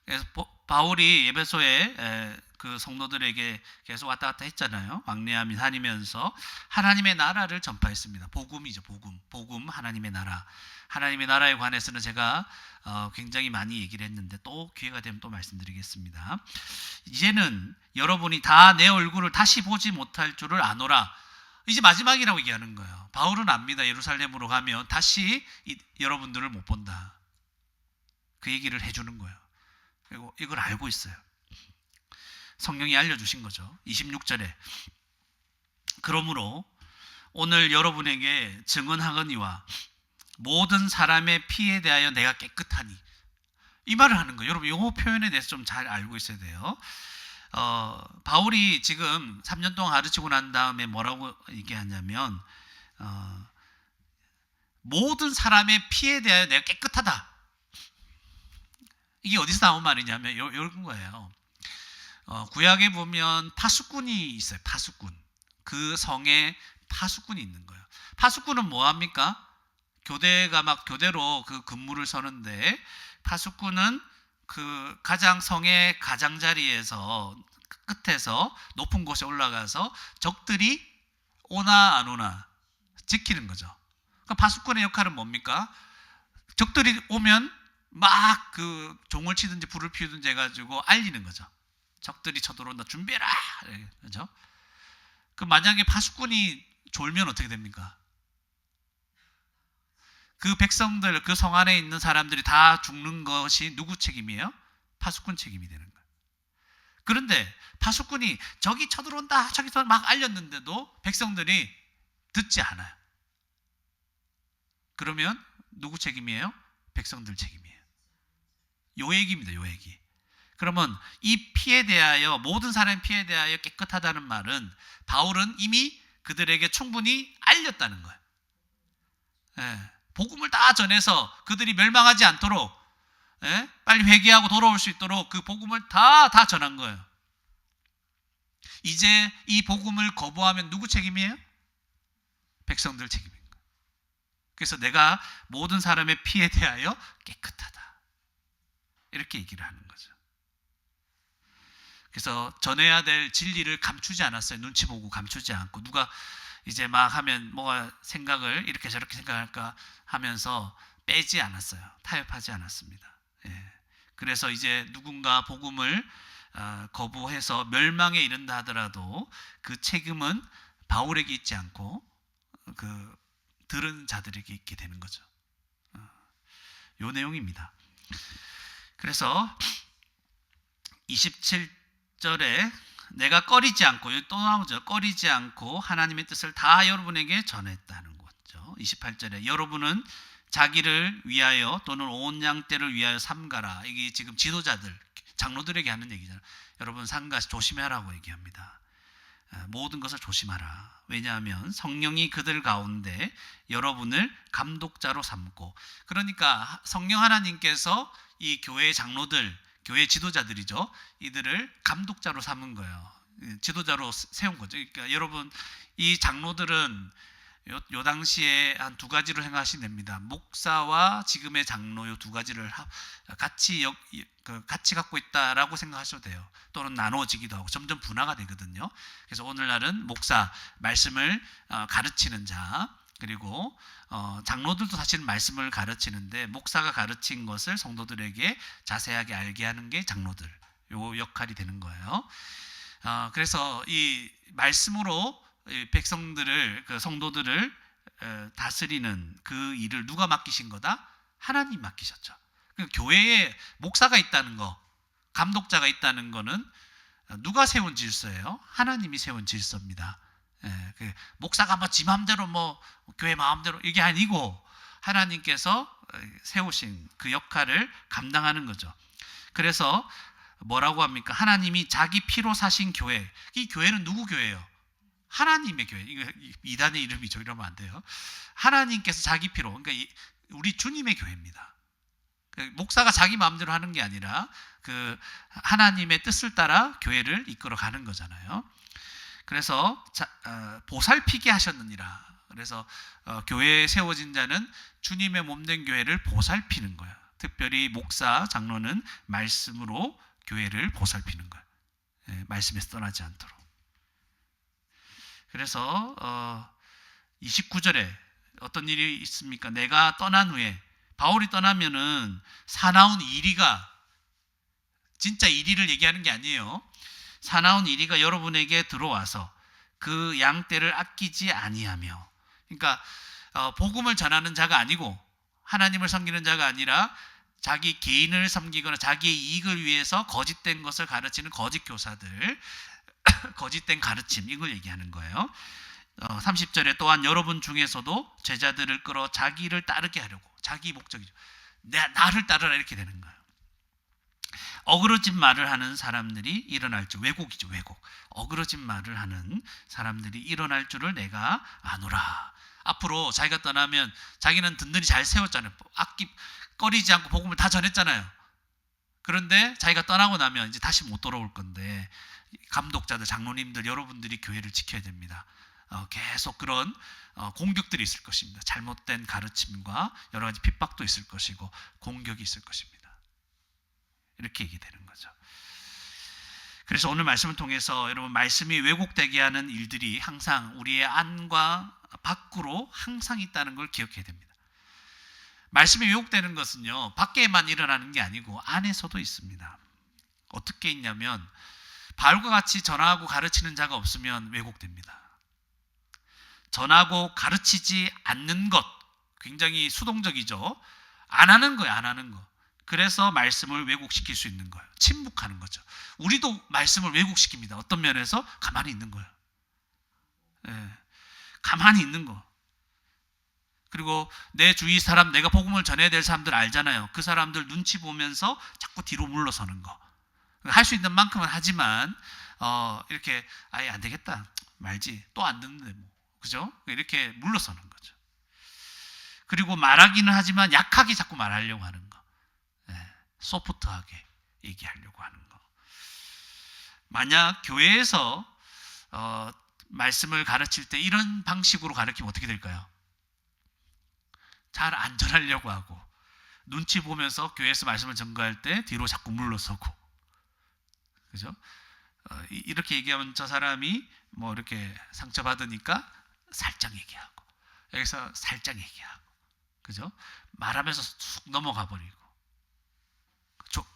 그래서 바울이 에베소에 그 성도들에게 계속 왔다 갔다 했잖아요. 왕래하며 다니면서 하나님의 나라를 전파했습니다. 복음이죠. 복음 하나님의 나라. 하나님의 나라에 관해서는 제가 굉장히 많이 얘기를 했는데 또 기회가 되면 또 말씀드리겠습니다. 이제는 여러분이 다 내 얼굴을 다시 보지 못할 줄을 아노라. 이제 마지막이라고 얘기하는 거예요. 바울은 압니다. 예루살렘으로 가면 다시 여러분들을 못 본다. 그 얘기를 해주는 거예요. 그리고 이걸 알고 있어요. 성령이 알려주신 거죠. 26절에 그러므로 오늘 여러분에게 증언하거니와 모든 사람의 피에 대하여 내가 깨끗하니, 이 말을 하는 거예요. 여러분 이 표현에 대해서 좀 잘 알고 있어야 돼요. 바울이 지금 3년 동안 가르치고 난 다음에 뭐라고 얘기하냐면 모든 사람의 피에 대하여 내가 깨끗하다. 이게 어디서 나온 말이냐면 이런 거예요. 구약에 보면 파수꾼이 있어요. 파수꾼. 그 성에 파수꾼이 있는 거예요. 파수꾼은 뭐합니까? 교대가 막 교대로 그 근무를 서는데, 파수꾼은 그 가장 성의 가장자리에서 끝에서 높은 곳에 올라가서 적들이 오나 안 오나 지키는 거죠. 그러니까 파수꾼의 역할은 뭡니까? 적들이 오면 막 그 종을 치든지 불을 피우든지 해가지고 알리는 거죠. 적들이 쳐들어온다, 준비해라. 그죠? 그 만약에 파수꾼이 졸면 어떻게 됩니까? 그 백성들, 그 성 안에 있는 사람들이 다 죽는 것이 누구 책임이에요? 파수꾼 책임이 되는 거예요. 그런데 파수꾼이 저기 쳐들어온다, 저기서 막 알렸는데도 백성들이 듣지 않아요. 그러면 누구 책임이에요? 백성들 책임이에요. 요 얘기입니다. 요 얘기. 그러면 이 피에 대하여, 모든 사람의 피에 대하여 깨끗하다는 말은 바울은 이미 그들에게 충분히 알렸다는 거예요. 복음을 다 전해서 그들이 멸망하지 않도록, 빨리 회개하고 돌아올 수 있도록 그 복음을 다 전한 거예요. 이제 이 복음을 거부하면 누구 책임이에요? 백성들 책임인 거예요. 그래서 내가 모든 사람의 피에 대하여 깨끗하다, 이렇게 얘기를 하는 거죠. 그래서 전해야 될 진리를 감추지 않았어요. 눈치 보고 감추지 않고, 누가 이제 막 하면 뭐가 생각을 이렇게 저렇게 생각할까 하면서 빼지 않았어요. 타협하지 않았습니다. 그래서 이제 누군가 복음을 거부해서 멸망에 이른다 하더라도 그 책임은 바울에게 있지 않고 그 들은 자들에게 있게 되는 거죠. 요 내용입니다. 그래서 27절에 내가 꺼리지 않고, 여기 또 나오죠. 꺼리지 않고 하나님의 뜻을 다 여러분에게 전했다는 거죠. 28절에 여러분은 자기를 위하여 또는 온 양떼를 위하여 삼가라. 이게 지금 지도자들, 장로들에게 하는 얘기잖아요. 여러분 삼가 조심하라고 얘기합니다. 모든 것을 조심하라. 왜냐하면 성령이 그들 가운데 여러분을 감독자로 삼고, 그러니까 성령 하나님께서 이 교회 장로들, 교회 지도자들이죠. 이들을 감독자로 삼은 거예요. 지도자로 세운 거죠. 그러니까 여러분 이 장로들은 요 당시에 한 두 가지로 생각하시면 됩니다. 목사와 지금의 장로 요 두 가지를 같이 갖고 있다라고 생각하셔도 돼요. 또는 나눠지기도 하고 점점 분화가 되거든요. 그래서 오늘날은 목사, 말씀을 가르치는 자, 그리고 장로들도 사실 말씀을 가르치는데 목사가 가르친 것을 성도들에게 자세하게 알게 하는 게 장로들 요 역할이 되는 거예요. 그래서 이 말씀으로 백성들을, 그 성도들을 다스리는 그 일을 누가 맡기신 거다? 하나님 맡기셨죠. 교회에 목사가 있다는 거, 감독자가 있다는 거는 누가 세운 질서예요? 하나님이 세운 질서입니다. 목사가 뭐 지 마음대로 뭐 교회 마음대로 이게 아니고 하나님께서 세우신 그 역할을 감당하는 거죠. 그래서 뭐라고 합니까? 하나님이 자기 피로 사신 교회. 이 교회는 누구 교회예요? 하나님의 교회. 이거 이단의 이름이죠. 이러면 안 돼요. 하나님께서 자기 피로, 그러니까 우리 주님의 교회입니다. 목사가 자기 마음대로 하는 게 아니라 그 하나님의 뜻을 따라 교회를 이끌어 가는 거잖아요. 그래서 보살피게 하셨느니라. 그래서 교회에 세워진 자는 주님의 몸된 교회를 보살피는 거예요. 특별히 목사, 장로는 말씀으로 교회를 보살피는 거예요. 말씀에서 떠나지 않도록. 그래서 29절에 어떤 일이 있습니까? 내가 떠난 후에, 바울이 떠나면은 사나운 이리가, 진짜 이리를 얘기하는 게 아니에요. 사나운 이리가 여러분에게 들어와서 그 양떼를 아끼지 아니하며, 그러니까 복음을 전하는 자가 아니고 하나님을 섬기는 자가 아니라 자기 개인을 섬기거나 자기의 이익을 위해서 거짓된 것을 가르치는 거짓 교사들, 거짓된 가르침, 이걸 얘기하는 거예요. 30절에 또한 여러분 중에서도 제자들을 끌어 자기를 따르게 하려고, 자기 목적이죠. 나를 따르라 이렇게 되는 거예요. 어그러진 말을 하는 사람들이 일어날 줄, 왜곡이죠, 왜곡. 어그러진 말을 하는 사람들이 일어날 줄을 내가 아노라. 앞으로 자기가 떠나면 자기는 든든히 잘 세웠잖아요. 꺼리지 않고 복음을 다 전했잖아요. 그런데 자기가 떠나고 나면 이제 다시 못 돌아올 건데, 감독자들, 장로님들, 여러분들이 교회를 지켜야 됩니다. 계속 그런 공격들이 있을 것입니다. 잘못된 가르침과 여러 가지 핍박도 있을 것이고 공격이 있을 것입니다. 이렇게 얘기되는 거죠. 그래서 오늘 말씀을 통해서 여러분, 말씀이 왜곡되게 하는 일들이 항상 우리의 안과 밖으로 항상 있다는 걸 기억해야 됩니다. 말씀이 왜곡되는 것은요, 밖에만 일어나는 게 아니고 안에서도 있습니다. 어떻게 있냐면, 바울과 같이 전하고 가르치는 자가 없으면 왜곡됩니다. 전하고 가르치지 않는 것, 굉장히 수동적이죠. 안 하는 거예요, 안 하는 거. 그래서 말씀을 왜곡시킬 수 있는 거예요. 침묵하는 거죠. 우리도 말씀을 왜곡시킵니다. 어떤 면에서 가만히 있는 거예요. 가만히 있는 거. 그리고 내 주위 사람, 내가 복음을 전해야 될 사람들 알잖아요. 그 사람들 눈치 보면서 자꾸 뒤로 물러서는 거. 할 수 있는 만큼은 하지만 이렇게 아예 안 되겠다, 말지, 또 안 듣는데 뭐, 그죠? 이렇게 물러서는 거죠. 그리고 말하기는 하지만 약하게 자꾸 말하려고 하는 거, 소프트하게 얘기하려고 하는 거. 만약 교회에서 말씀을 가르칠 때 이런 방식으로 가르치면 어떻게 될까요? 잘 안 전하려고 하고, 눈치 보면서 교회에서 말씀을 전가할 때 뒤로 자꾸 물러서고, 그죠? 이렇게 얘기하면 저 사람이 뭐 이렇게 상처받으니까 살짝 얘기하고, 여기서 살짝 얘기하고, 그죠? 말하면서 쑥 넘어가 버리고,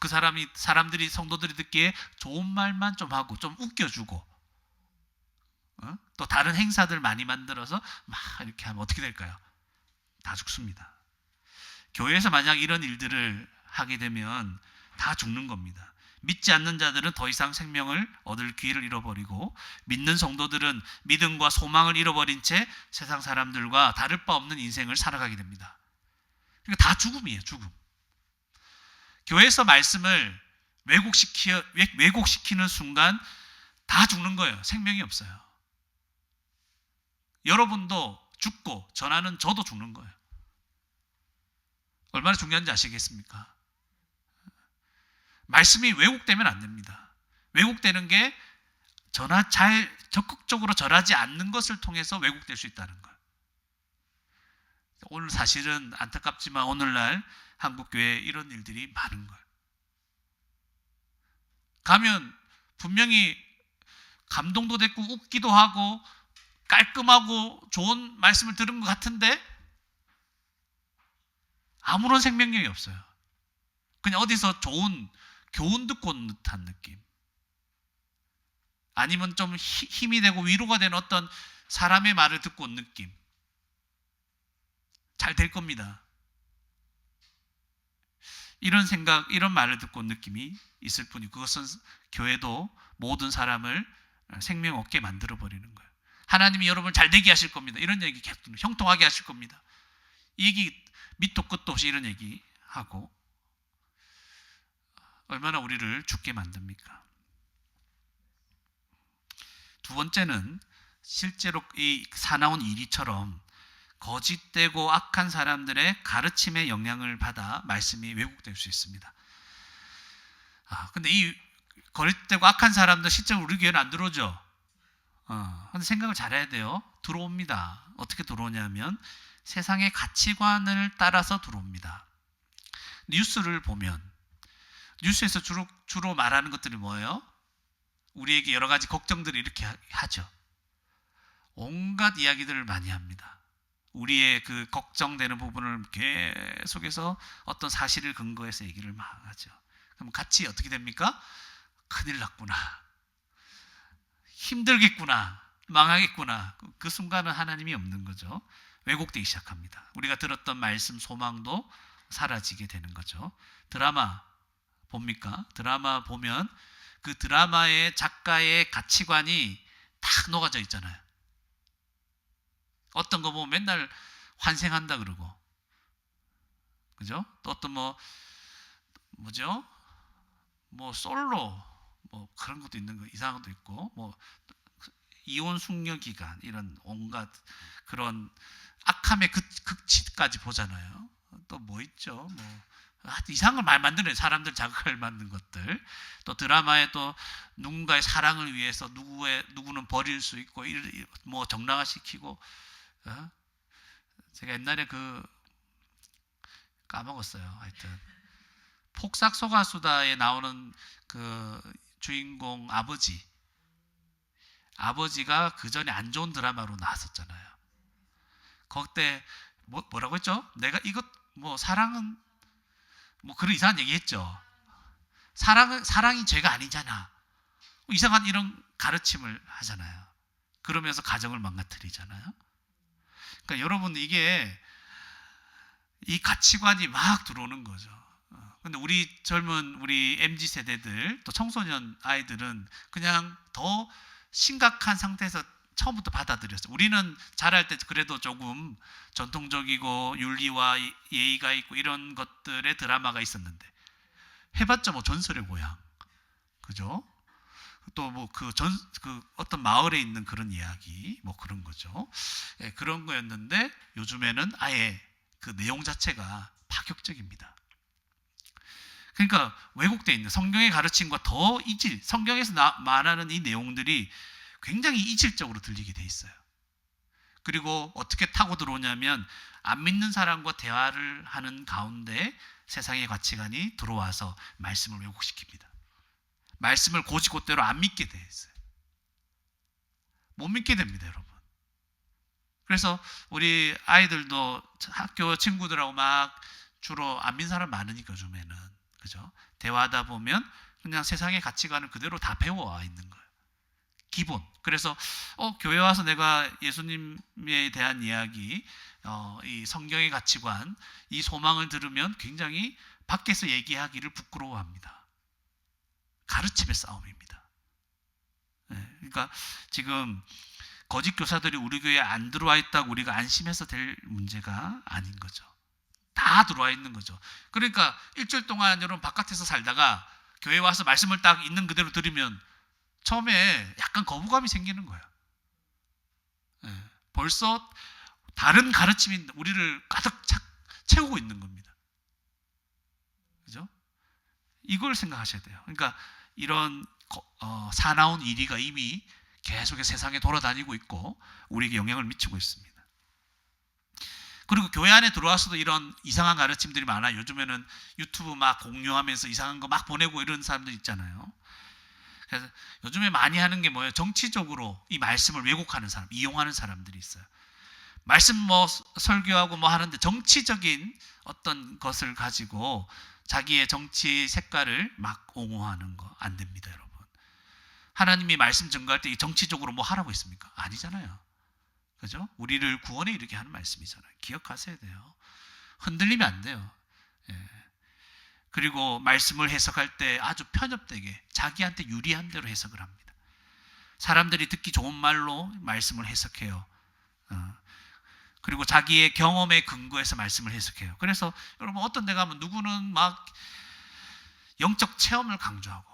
그 사람들이, 성도들이 듣기에 좋은 말만 좀 하고 좀 웃겨주고, 또 다른 행사들 많이 만들어서 막 이렇게 하면 어떻게 될까요? 다 죽습니다. 교회에서 만약 이런 일들을 하게 되면 다 죽는 겁니다. 믿지 않는 자들은 더 이상 생명을 얻을 기회를 잃어버리고, 믿는 성도들은 믿음과 소망을 잃어버린 채 세상 사람들과 다를 바 없는 인생을 살아가게 됩니다. 그러니까 다 죽음이에요, 죽음. 교회에서 말씀을 왜곡시키는 순간 다 죽는 거예요. 생명이 없어요. 여러분도 죽고 전하는 저도 죽는 거예요. 얼마나 중요한지 아시겠습니까? 말씀이 왜곡되면 안 됩니다. 왜곡되는 게 잘 적극적으로 전하지 않는 것을 통해서 왜곡될 수 있다는 거예요. 오늘 사실은 안타깝지만 오늘날 한국교회에 이런 일들이 많은 거예요. 가면 분명히 감동도 됐고 웃기도 하고 깔끔하고 좋은 말씀을 들은 것 같은데 아무런 생명력이 없어요. 그냥 어디서 좋은 교훈 듣고 온 듯한 느낌. 아니면 좀 힘이 되고 위로가 되는 어떤 사람의 말을 듣고 온 느낌. 잘 될 겁니다. 이런 생각, 이런 말을 듣고 온 느낌이 있을 뿐이고, 그것은 교회도 모든 사람을 생명 없게 만들어버리는 거예요. 하나님이 여러분을 잘 되게 하실 겁니다. 이런 얘기 계속 형통하게 하실 겁니다. 이 얘기 밑도 끝도 없이 이런 얘기 하고 얼마나 우리를 죽게 만듭니까? 두 번째는 실제로 이 사나운 이리처럼 거짓되고 악한 사람들의 가르침에 영향을 받아 말씀이 왜곡될 수 있습니다. 근데 이 거짓되고 악한 사람들 실제로 우리 교회는 안 들어오죠. 근데 생각을 잘해야 돼요. 들어옵니다. 어떻게 들어오냐면 세상의 가치관을 따라서 들어옵니다. 뉴스를 보면 뉴스에서 주로 말하는 것들이 뭐예요? 우리에게 여러 가지 걱정들을 이렇게 하죠. 온갖 이야기들을 많이 합니다. 우리의 그 걱정되는 부분을 계속해서 어떤 사실을 근거해서 얘기를 막 하죠. 그럼 같이 어떻게 됩니까? 큰일 났구나. 힘들겠구나. 망하겠구나. 그 순간은 하나님이 없는 거죠. 왜곡되기 시작합니다. 우리가 들었던 말씀, 소망도 사라지게 되는 거죠. 드라마 봅니까? 드라마 보면 그 드라마의 작가의 가치관이 딱 녹아져 있잖아요. 어떤 거 보면 맨날 환생한다 그러고, 그죠? 또 어떤 뭐죠? 솔로 그런 것도 있는 거, 이상한 것도 있고, 이혼 숙려 기간, 이런 온갖 그런 악함의 극치까지 보잖아요. 또 뭐 있죠? 이상한 걸 말 만드는 사람들 자극을 만든 것들. 또 드라마에 또 누군가의 사랑을 위해서 누구는 버릴 수 있고, 정당화시키고. 제가 옛날에 까먹었어요. 하여튼 폭삭소가수다에 나오는 그 주인공 아버지가 그 전에 안 좋은 드라마로 나왔었잖아요. 그때 뭐라고 했죠? 내가 이것 사랑은 그런 이상한 얘기했죠. 사랑이 죄가 아니잖아. 이상한 이런 가르침을 하잖아요. 그러면서 가정을 망가뜨리잖아요. 그러니까 여러분, 이게 이 가치관이 막 들어오는 거죠. 근데 우리 MZ 세대들, 또 청소년 아이들은 그냥 더 심각한 상태에서 처음부터 받아들였어요. 우리는 자랄 때 그래도 조금 전통적이고 윤리와 예의가 있고 이런 것들의 드라마가 있었는데, 해봤자 전설의 고향, 그죠? 또 어떤 마을에 있는 그런 이야기, 그런 거죠. 그런 거였는데 요즘에는 아예 그 내용 자체가 파격적입니다. 그러니까 왜곡되어 있는 성경의 가르침과 더 성경에서 말하는 이 내용들이 굉장히 이질적으로 들리게 돼 있어요. 그리고 어떻게 타고 들어오냐면 안 믿는 사람과 대화를 하는 가운데 세상의 가치관이 들어와서 말씀을 왜곡시킵니다. 말씀을 곧이곧대로 안 믿게 돼 있어요. 못 믿게 됩니다, 여러분. 그래서 우리 아이들도 학교 친구들하고 막 주로 안 믿는 사람 많으니까 요즘에는, 그죠? 대화하다 보면 그냥 세상의 가치관을 그대로 다 배워와 있는 거예요. 기본. 그래서 교회 와서 내가 예수님에 대한 이야기, 이 성경의 가치관, 이 소망을 들으면 굉장히 밖에서 얘기하기를 부끄러워합니다. 가르침의 싸움입니다. 그러니까 지금 거짓 교사들이 우리 교회에 안 들어와 있다고 우리가 안심해서 될 문제가 아닌 거죠. 다 들어와 있는 거죠. 그러니까 일주일 동안 여러분 바깥에서 살다가 교회 와서 말씀을 딱 있는 그대로 들으면 처음에 약간 거부감이 생기는 거예요. 벌써 다른 가르침이 우리를 가득 채우고 있는 겁니다. 그죠? 이걸 생각하셔야 돼요. 그러니까 이런 사나운 이리가 이미 계속해서 세상에 돌아다니고 있고 우리에게 영향을 미치고 있습니다. 그리고 교회 안에 들어와서도 이런 이상한 가르침들이 많아요. 요즘에는 유튜브 막 공유하면서 이상한 거 막 보내고 이런 사람들 있잖아요. 그래서 요즘에 많이 하는 게 뭐예요? 정치적으로 이 말씀을 왜곡하는 사람, 이용하는 사람들이 있어요. 말씀 뭐 설교하고 뭐 하는데 정치적인 어떤 것을 가지고 자기의 정치 색깔을 막 옹호하는 거 안 됩니다, 여러분. 하나님이 말씀 전가할 때 정치적으로 뭐 하라고 했습니까? 아니잖아요. 그죠? 우리를 구원에 이르게 하는 말씀이잖아요. 기억하셔야 돼요. 흔들리면 안 돼요. 그리고 말씀을 해석할 때 아주 편협되게 자기한테 유리한 대로 해석을 합니다. 사람들이 듣기 좋은 말로 말씀을 해석해요. 그리고 자기의 경험에 근거해서 말씀을 해석해요. 그래서 여러분 어떤 데 가면 누구는 막 영적 체험을 강조하고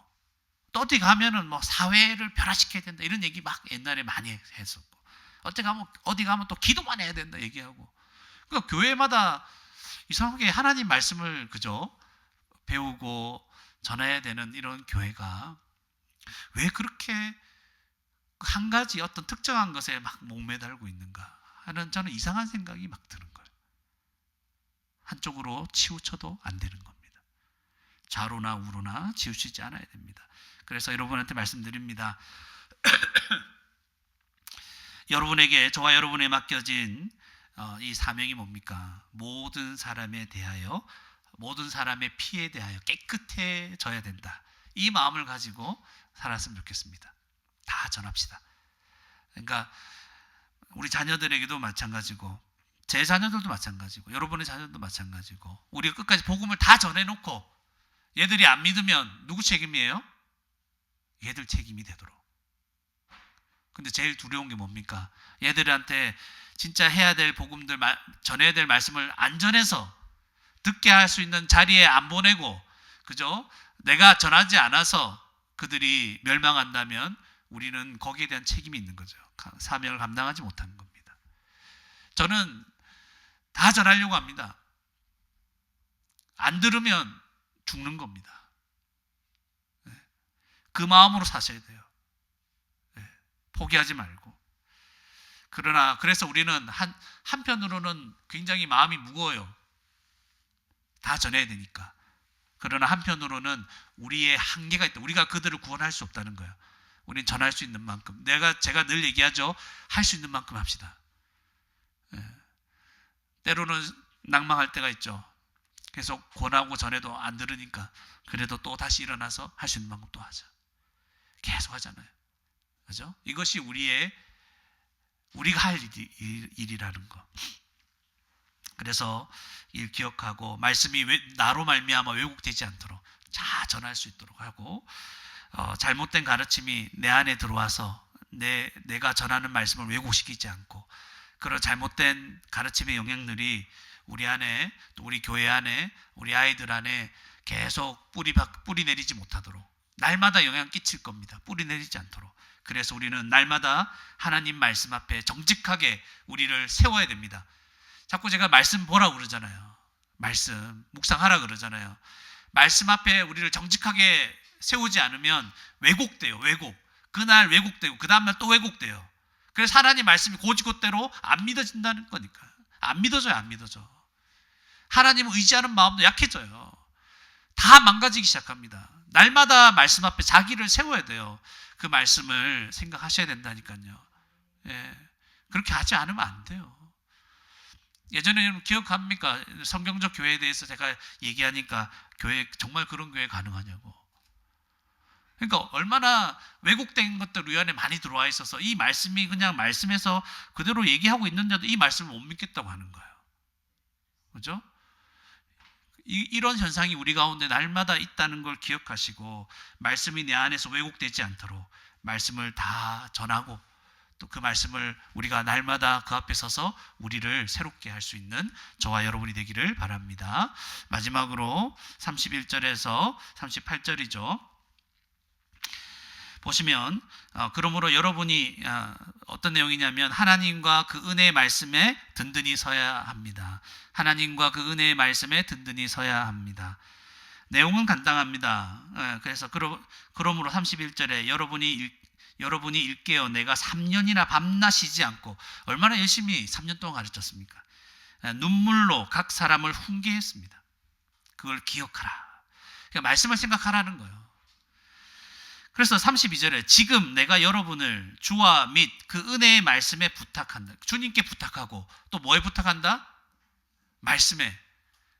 또 어디 가면은 뭐 사회를 변화시켜야 된다 이런 얘기 막 옛날에 많이 했었고 어디 가면 또 기도만 해야 된다 얘기하고 그러니까 교회마다 이상하게 하나님 말씀을 그저 배우고 전해야 되는 이런 교회가 왜 그렇게 한 가지 어떤 특정한 것에 막 목매달고 있는가 하는 저는 이상한 생각이 막 드는 거예요. 한쪽으로 치우쳐도 안 되는 겁니다. 좌로나 우로나 치우치지 않아야 됩니다. 그래서 여러분한테 말씀드립니다. 여러분에게 저와 여러분에 맡겨진 이 사명이 뭡니까? 모든 사람에 대하여 모든 사람의 피에 대하여 깨끗해져야 된다. 이 마음을 가지고 살았으면 좋겠습니다. 다 전합시다. 그러니까 우리 자녀들에게도 마찬가지고 제 자녀들도 마찬가지고 여러분의 자녀들도 마찬가지고 우리가 끝까지 복음을 다 전해놓고 얘들이 안 믿으면 누구 책임이에요? 얘들 책임이 되도록. 근데 제일 두려운 게 뭡니까? 얘들한테 진짜 해야 될 복음들 전해야 될 말씀을 안 전해서 듣게 할 수 있는 자리에 안 보내고 그죠? 내가 전하지 않아서 그들이 멸망한다면 우리는 거기에 대한 책임이 있는 거죠. 사명을 감당하지 못하는 겁니다. 저는 다 전하려고 합니다. 안 들으면 죽는 겁니다. 그 마음으로 사셔야 돼요. 포기하지 말고. 그래서 우리는 한편으로는 굉장히 마음이 무거워요. 다 전해야 되니까. 그러나 한편으로는 우리의 한계가 있다. 우리가 그들을 구원할 수 없다는 거예요. 우리는 전할 수 있는 만큼. 제가 늘 얘기하죠. 할 수 있는 만큼 합시다. 때로는 낭망할 때가 있죠. 계속 권하고 전해도 안 들으니까 그래도 또 다시 일어나서 할 수 있는 만큼 또 하자. 계속 하잖아요. 그죠? 이것이 우리가 할 일이라는 거. 그래서 이 기억하고 말씀이 나로 말미암아 왜곡되지 않도록 잘 전할 수 있도록 하고 잘못된 가르침이 내 안에 들어와서 내가 전하는 말씀을 왜곡시키지 않고 그런 잘못된 가르침의 영향들이 우리 안에 또 우리 교회 안에 우리 아이들 안에 계속 뿌리 내리지 못하도록 날마다 영향 끼칠 겁니다. 뿌리 내리지 않도록. 그래서 우리는 날마다 하나님 말씀 앞에 정직하게 우리를 세워야 됩니다. 자꾸 제가 말씀 보라고 그러잖아요. 말씀 묵상하라 그러잖아요. 말씀 앞에 우리를 정직하게 세우지 않으면 왜곡돼요. 왜곡. 그날 왜곡되고 그 다음날 또 왜곡돼요. 그래서 하나님 말씀이 곧이곧대로 안 믿어진다는 거니까. 안 믿어져요. 안 믿어져. 하나님을 의지하는 마음도 약해져요. 다 망가지기 시작합니다. 날마다 말씀 앞에 자기를 세워야 돼요. 그 말씀을 생각하셔야 된다니까요. 그렇게 하지 않으면 안 돼요. 예전에 여러분 기억합니까? 성경적 교회에 대해서 제가 얘기하니까 정말 그런 교회 가능하냐고. 그러니까 얼마나 왜곡된 것들 우리 안에 많이 들어와 있어서 이 말씀이 그냥 말씀에서 그대로 얘기하고 있는데도 이 말씀을 못 믿겠다고 하는 거예요. 그죠? 이런 현상이 우리 가운데 날마다 있다는 걸 기억하시고 말씀이 내 안에서 왜곡되지 않도록 말씀을 다 전하고 또 그 말씀을 우리가 날마다 그 앞에 서서 우리를 새롭게 할 수 있는 저와 여러분이 되기를 바랍니다. 마지막으로 31절에서 38절이죠. 보시면 그러므로 여러분이 어떤 내용이냐면 하나님과 그 은혜의 말씀에 든든히 서야 합니다. 하나님과 그 은혜의 말씀에 든든히 서야 합니다. 내용은 간단합니다. 그래서 그러므로 31절에 여러분이 일깨어 내가 3년이나 밤낮 쉬지 않고 얼마나 열심히 3년 동안 가르쳤습니까? 눈물로 각 사람을 훈계했습니다. 그걸 기억하라. 그러니까 말씀을 생각하라는 거예요. 그래서 32절에 지금 내가 여러분을 주와 및 그 은혜의 말씀에 부탁한다. 주님께 부탁하고 또 뭐에 부탁한다? 말씀에.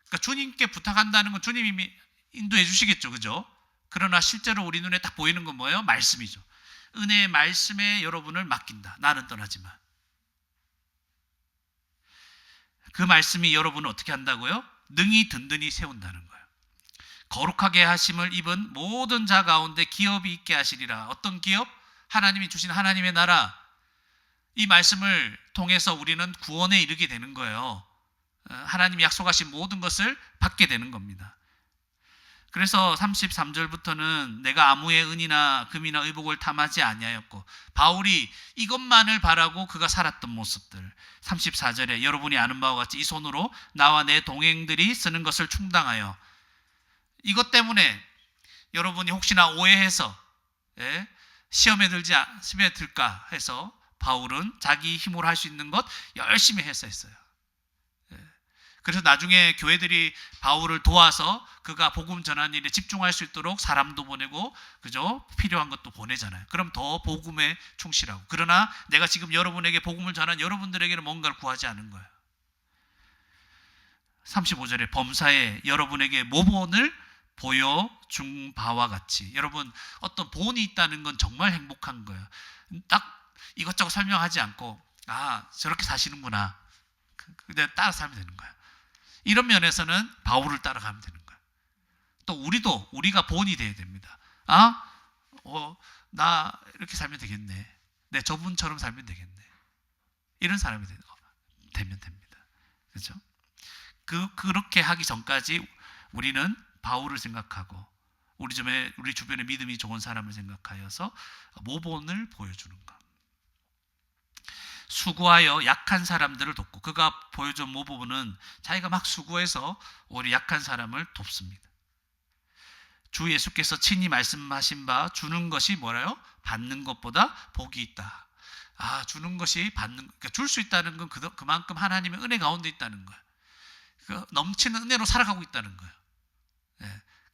그러니까 주님께 부탁한다는 건 주님이 인도해 주시겠죠. 그죠? 그러나 실제로 우리 눈에 딱 보이는 건 뭐예요? 말씀이죠. 은혜의 말씀에 여러분을 맡긴다. 나는 떠나지만. 그 말씀이 여러분을 어떻게 한다고요? 능히 든든히 세운다는 거예요. 거룩하게 하심을 입은 모든 자 가운데 기업이 있게 하시리라. 어떤 기업? 하나님이 주신 하나님의 나라. 이 말씀을 통해서 우리는 구원에 이르게 되는 거예요. 하나님이 약속하신 모든 것을 받게 되는 겁니다. 그래서 33절부터는 내가 아무의 은이나 금이나 의복을 탐하지 아니하였고, 바울이 이것만을 바라고 그가 살았던 모습들. 34절에 여러분이 아는 바와 같이 이 손으로 나와 내 동행들이 쓰는 것을 충당하여, 이것 때문에 여러분이 혹시나 오해해서 시험에 들까 해서 바울은 자기 힘으로 할 수 있는 것 열심히 했어요. 그래서 나중에 교회들이 바울을 도와서 그가 복음 전하는 일에 집중할 수 있도록 사람도 보내고, 그죠? 필요한 것도 보내잖아요. 그럼 더 복음에 충실하고. 그러나 내가 지금 여러분에게 복음을 전한 여러분들에게는 뭔가를 구하지 않은 거예요. 35절에 범사에 여러분에게 모본을 보여준 바와 같이. 여러분, 어떤 본이 있다는 건 정말 행복한 거예요. 딱 이것저것 설명하지 않고 저렇게 사시는구나. 그냥 따라 살면 되는 거예요. 이런 면에서는 바울을 따라가면 되는 거예요. 또 우리가 본이 돼야 됩니다. 나 이렇게 살면 되겠네. 내 저분처럼 살면 되겠네. 이런 사람이 되면 됩니다. 그렇죠? 그렇게 하기 전까지 우리는 바울을 생각하고 우리 주변에 믿음이 좋은 사람을 생각하여서 모본을 보여주는 것. 수고하여 약한 사람들을 돕고, 그가 보여준 모본은 자기가 막 수고해서 우리 약한 사람을 돕습니다. 주 예수께서 친히 말씀하신 바 주는 것이 뭐라요? 받는 것보다 복이 있다. 주는 것이 그러니까 줄 수 있다는 건 그만큼 하나님의 은혜 가운데 있다는 거예요. 그 넘치는 은혜로 살아가고 있다는 거예요.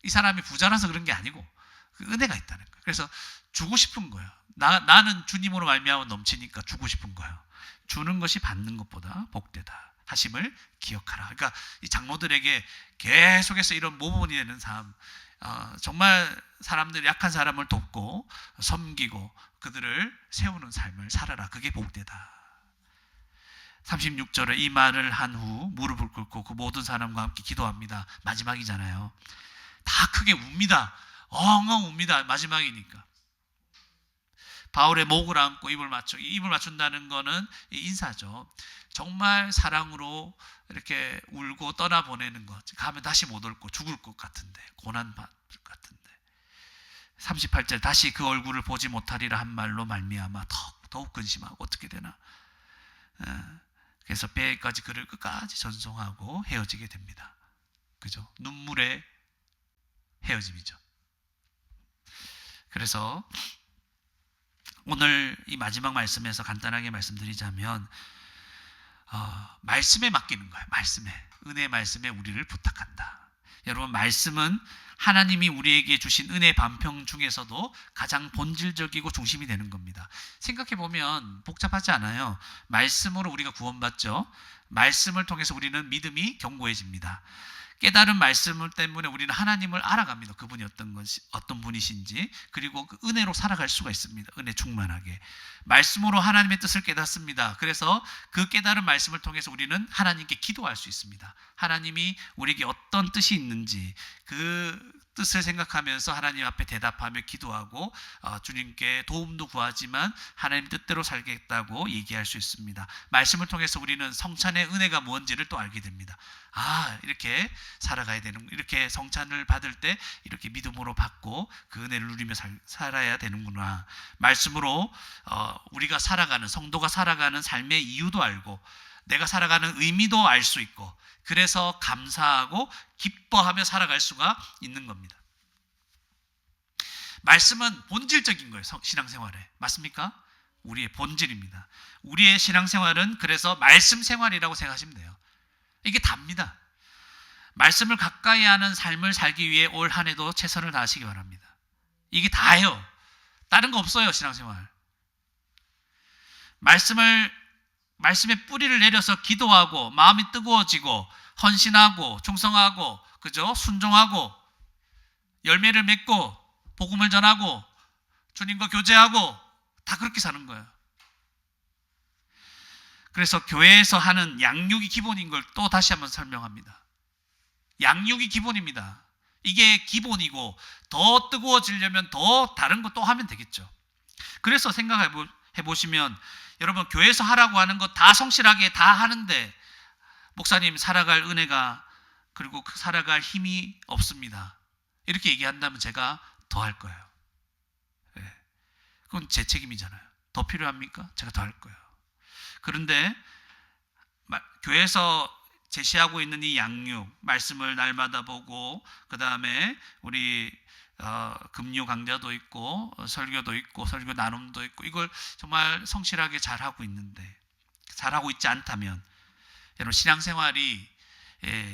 이 사람이 부자라서 그런 게 아니고 그 은혜가 있다는 거예요. 그래서 주고 싶은 거예요. 나는 주님으로 말미암아 넘치니까 주고 싶은 거예요. 주는 것이 받는 것보다 복되다 하심을 기억하라. 그러니까 이 장로들에게 계속해서 이런 모범이 되는 삶, 정말 사람들, 약한 사람을 돕고 섬기고 그들을 세우는 삶을 살아라. 그게 복되다. 36절에 이 말을 한 후 무릎을 꿇고 그 모든 사람과 함께 기도합니다. 마지막이잖아요. 다 크게 웁니다. 엉엉 웁니다. 마지막이니까. 바울의 목을 안고 입을 맞춘다는 것은 인사죠. 정말 사랑으로 이렇게 울고 떠나보내는 것. 가면 다시 못 올 것, 죽을 것 같은데, 고난받을 것 같은데. 38절 다시 그 얼굴을 보지 못하리라 한 말로 말미암아 더욱 근심하고 어떻게 되나. 그래서 배에까지 그를 끝까지 전송하고 헤어지게 됩니다. 그죠? 눈물의 헤어짐이죠. 그래서 오늘 이 마지막 말씀에서 간단하게 말씀드리자면 말씀에 맡기는 거예요. 은혜의 말씀에 우리를 부탁한다. 여러분, 말씀은 하나님이 우리에게 주신 은혜 반평 중에서도 가장 본질적이고 중심이 되는 겁니다. 생각해보면 복잡하지 않아요. 말씀으로 우리가 구원받죠. 말씀을 통해서 우리는 믿음이 견고해집니다. 깨달은 말씀 때문에 우리는 하나님을 알아갑니다. 그분이 어떤 분이신지. 그리고 그 은혜로 살아갈 수가 있습니다. 은혜 충만하게. 말씀으로 하나님의 뜻을 깨닫습니다. 그래서 그 깨달은 말씀을 통해서 우리는 하나님께 기도할 수 있습니다. 하나님이 우리에게 어떤 뜻이 있는지 그 뜻을 생각하면서 하나님 앞에 대답하며 기도하고 주님께 도움도 구하지만 하나님 뜻대로 살겠다고 얘기할 수 있습니다. 말씀을 통해서 우리는 성찬의 은혜가 뭔지를 또 알게 됩니다. 이렇게 살아가야 되는, 이렇게 성찬을 받을 때 이렇게 믿음으로 받고 그 은혜를 누리며 살아야 되는구나. 말씀으로 우리가 살아가는, 성도가 살아가는 삶의 이유도 알고 내가 살아가는 의미도 알 수 있고, 그래서 감사하고 기뻐하며 살아갈 수가 있는 겁니다. 말씀은 본질적인 거예요. 신앙생활에. 맞습니까? 우리의 본질입니다. 우리의 신앙생활은 그래서 말씀 생활이라고 생각하시면 돼요. 이게 답니다. 말씀을 가까이 하는 삶을 살기 위해 올 한 해도 최선을 다하시기 바랍니다. 이게 다예요. 다른 거 없어요. 신앙생활. 말씀의 뿌리를 내려서 기도하고 마음이 뜨거워지고 헌신하고 충성하고, 그죠? 순종하고 열매를 맺고 복음을 전하고 주님과 교제하고 다 그렇게 사는 거예요. 그래서 교회에서 하는 양육이 기본인 걸 또 다시 한번 설명합니다. 양육이 기본입니다. 이게 기본이고 더 뜨거워지려면 더 다른 거 또 하면 되겠죠. 그래서 생각해 보시면 여러분, 교회에서 하라고 하는 거 다 성실하게 다 하는데 목사님 살아갈 은혜가, 그리고 살아갈 힘이 없습니다, 이렇게 얘기한다면 제가 더 할 거예요. 네. 그건 제 책임이잖아요. 더 필요합니까? 제가 더 할 거예요. 그런데 교회에서 제시하고 있는 이 양육, 말씀을 날마다 보고, 그 다음에 우리 금요 강좌도 있고 설교도 있고 설교 나눔도 있고, 이걸 정말 성실하게 잘하고 있는데, 잘하고 있지 않다면 여러분, 신앙생활이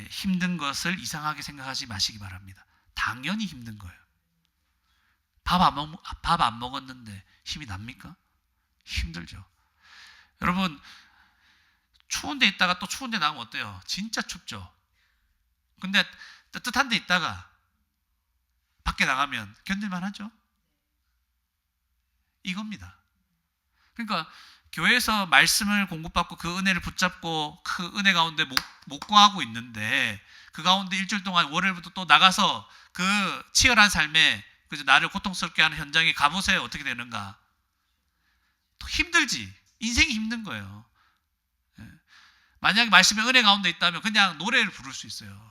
힘든 것을 이상하게 생각하지 마시기 바랍니다. 당연히 힘든 거예요. 밥 안 먹었는데 힘이 납니까? 힘들죠. 여러분, 추운 데 있다가 또 추운 데 나가면 어때요? 진짜 춥죠. 근데 따뜻한 데 있다가 밖에 나가면 견딜만 하죠. 이겁니다. 그러니까 교회에서 말씀을 공급받고 그 은혜를 붙잡고 그 은혜 가운데 목과하고 있는데, 그 가운데 일주일 동안 월요일부터 또 나가서 그 치열한 삶에, 그죠, 나를 고통스럽게 하는 현장에 가보세요. 어떻게 되는가? 또 힘들지. 인생이 힘든 거예요. 만약에 말씀의 은혜 가운데 있다면 그냥 노래를 부를 수 있어요.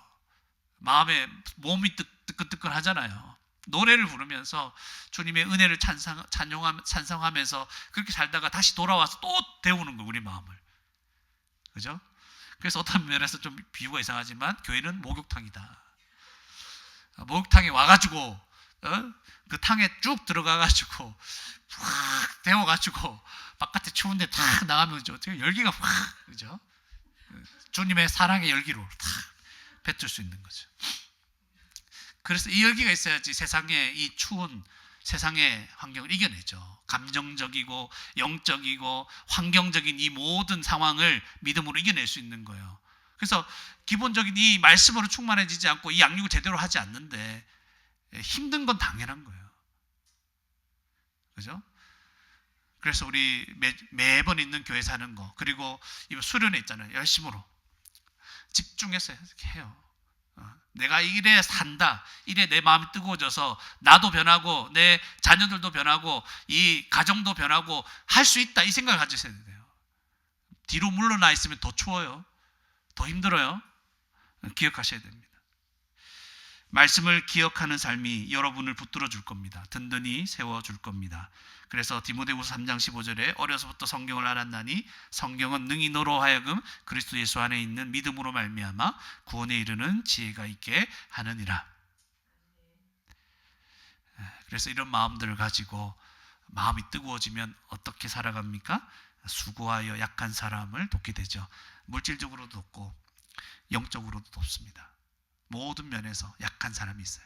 몸이 뜨끈뜨끈 하잖아요. 노래를 부르면서 주님의 은혜를 찬송하면서 그렇게 살다가 다시 돌아와서 또 데우는 거예요, 우리 마음을. 그죠? 그래서 어떤 면에서 좀 비유가 이상하지만 교회는 목욕탕이다. 목욕탕에 와가지고 그 탕에 쭉 들어가가지고 확 데워가지고 바깥에 추운데 탁 나가면 어떻게 열기가 확, 그죠? 주님의 사랑의 열기로 탁 뱉을 수 있는 거죠. 그래서 이 열기가 있어야지 세상의 이 추운 세상의 환경을 이겨내죠. 감정적이고 영적이고 환경적인 이 모든 상황을 믿음으로 이겨낼 수 있는 거예요. 그래서 기본적인 이 말씀으로 충만해지지 않고 이 양육을 제대로 하지 않는데 힘든 건 당연한 거예요. 그죠? 그래서 우리 매번 있는 교회 사는 거, 그리고 수련회 있잖아요. 열심으로 집중해서 해요. 내가 이래 산다, 이래 내 마음이 뜨거워져서 나도 변하고 내 자녀들도 변하고 이 가정도 변하고 할 수 있다, 이 생각을 가지셔야 돼요. 뒤로 물러나 있으면 더 추워요. 더 힘들어요. 기억하셔야 됩니다. 말씀을 기억하는 삶이 여러분을 붙들어 줄 겁니다. 든든히 세워 줄 겁니다. 그래서 디모데후서 3장 15절에 어려서부터 성경을 알았나니 성경은 능히 너로 하여금 그리스도 예수 안에 있는 믿음으로 말미암아 구원에 이르는 지혜가 있게 하느니라. 그래서 이런 마음들을 가지고 마음이 뜨거워지면 어떻게 살아갑니까? 수고하여 약한 사람을 돕게 되죠. 물질적으로도 돕고 영적으로도 돕습니다. 모든 면에서 약한 사람이 있어요.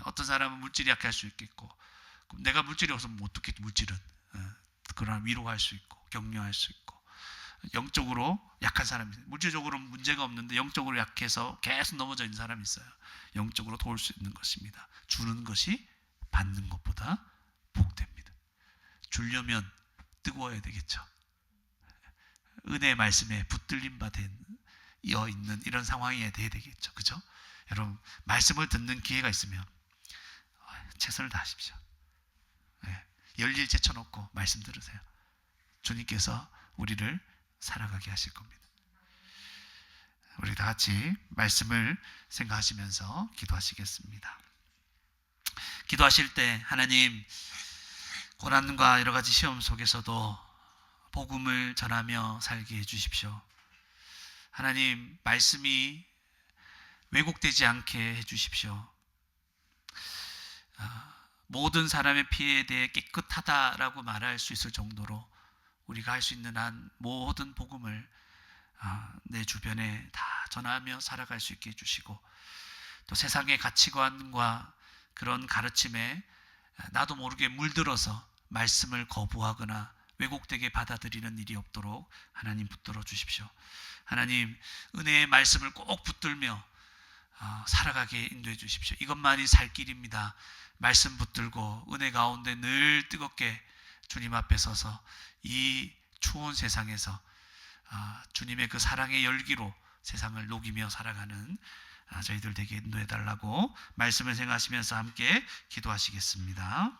어떤 사람은 물질이 약할 수 있겠고, 내가 물질이 없으면 못 듣겠지. 물질은 그러나 위로할 수 있고 격려할 수 있고, 영적으로 약한 사람이 있어요. 물질적으로 문제가 없는데 영적으로 약해서 계속 넘어져 있는 사람이 있어요. 영적으로 도울 수 있는 것입니다. 주는 것이 받는 것보다 복됩니다. 주려면 뜨거워야 되겠죠. 은혜의 말씀에 붙들림 받은 이어 있는 이런 상황이 돼야 되겠죠. 그죠? 여러분, 말씀을 듣는 기회가 있으면 최선을 다하십시오. 네. 열일 제쳐놓고 말씀 들으세요. 주님께서 우리를 살아가게 하실 겁니다. 우리 다 같이 말씀을 생각하시면서 기도하시겠습니다. 기도하실 때 하나님, 고난과 여러 가지 시험 속에서도 복음을 전하며 살게 해주십시오. 하나님, 말씀이 왜곡되지 않게 해주십시오. 모든 사람의 피해에 대해 깨끗하다라고 말할 수 있을 정도로 우리가 할 수 있는 한 모든 복음을 내 주변에 다 전하며 살아갈 수 있게 해주시고, 또 세상의 가치관과 그런 가르침에 나도 모르게 물들어서 말씀을 거부하거나 왜곡되게 받아들이는 일이 없도록 하나님 붙들어 주십시오. 하나님, 은혜의 말씀을 꼭 붙들며 살아가게 인도해 주십시오. 이것만이 살 길입니다. 말씀 붙들고 은혜 가운데 늘 뜨겁게 주님 앞에 서서 이 추운 세상에서 주님의 그 사랑의 열기로 세상을 녹이며 살아가는 저희들 되게 인도해 달라고 말씀을 생각하시면서 함께 기도하시겠습니다.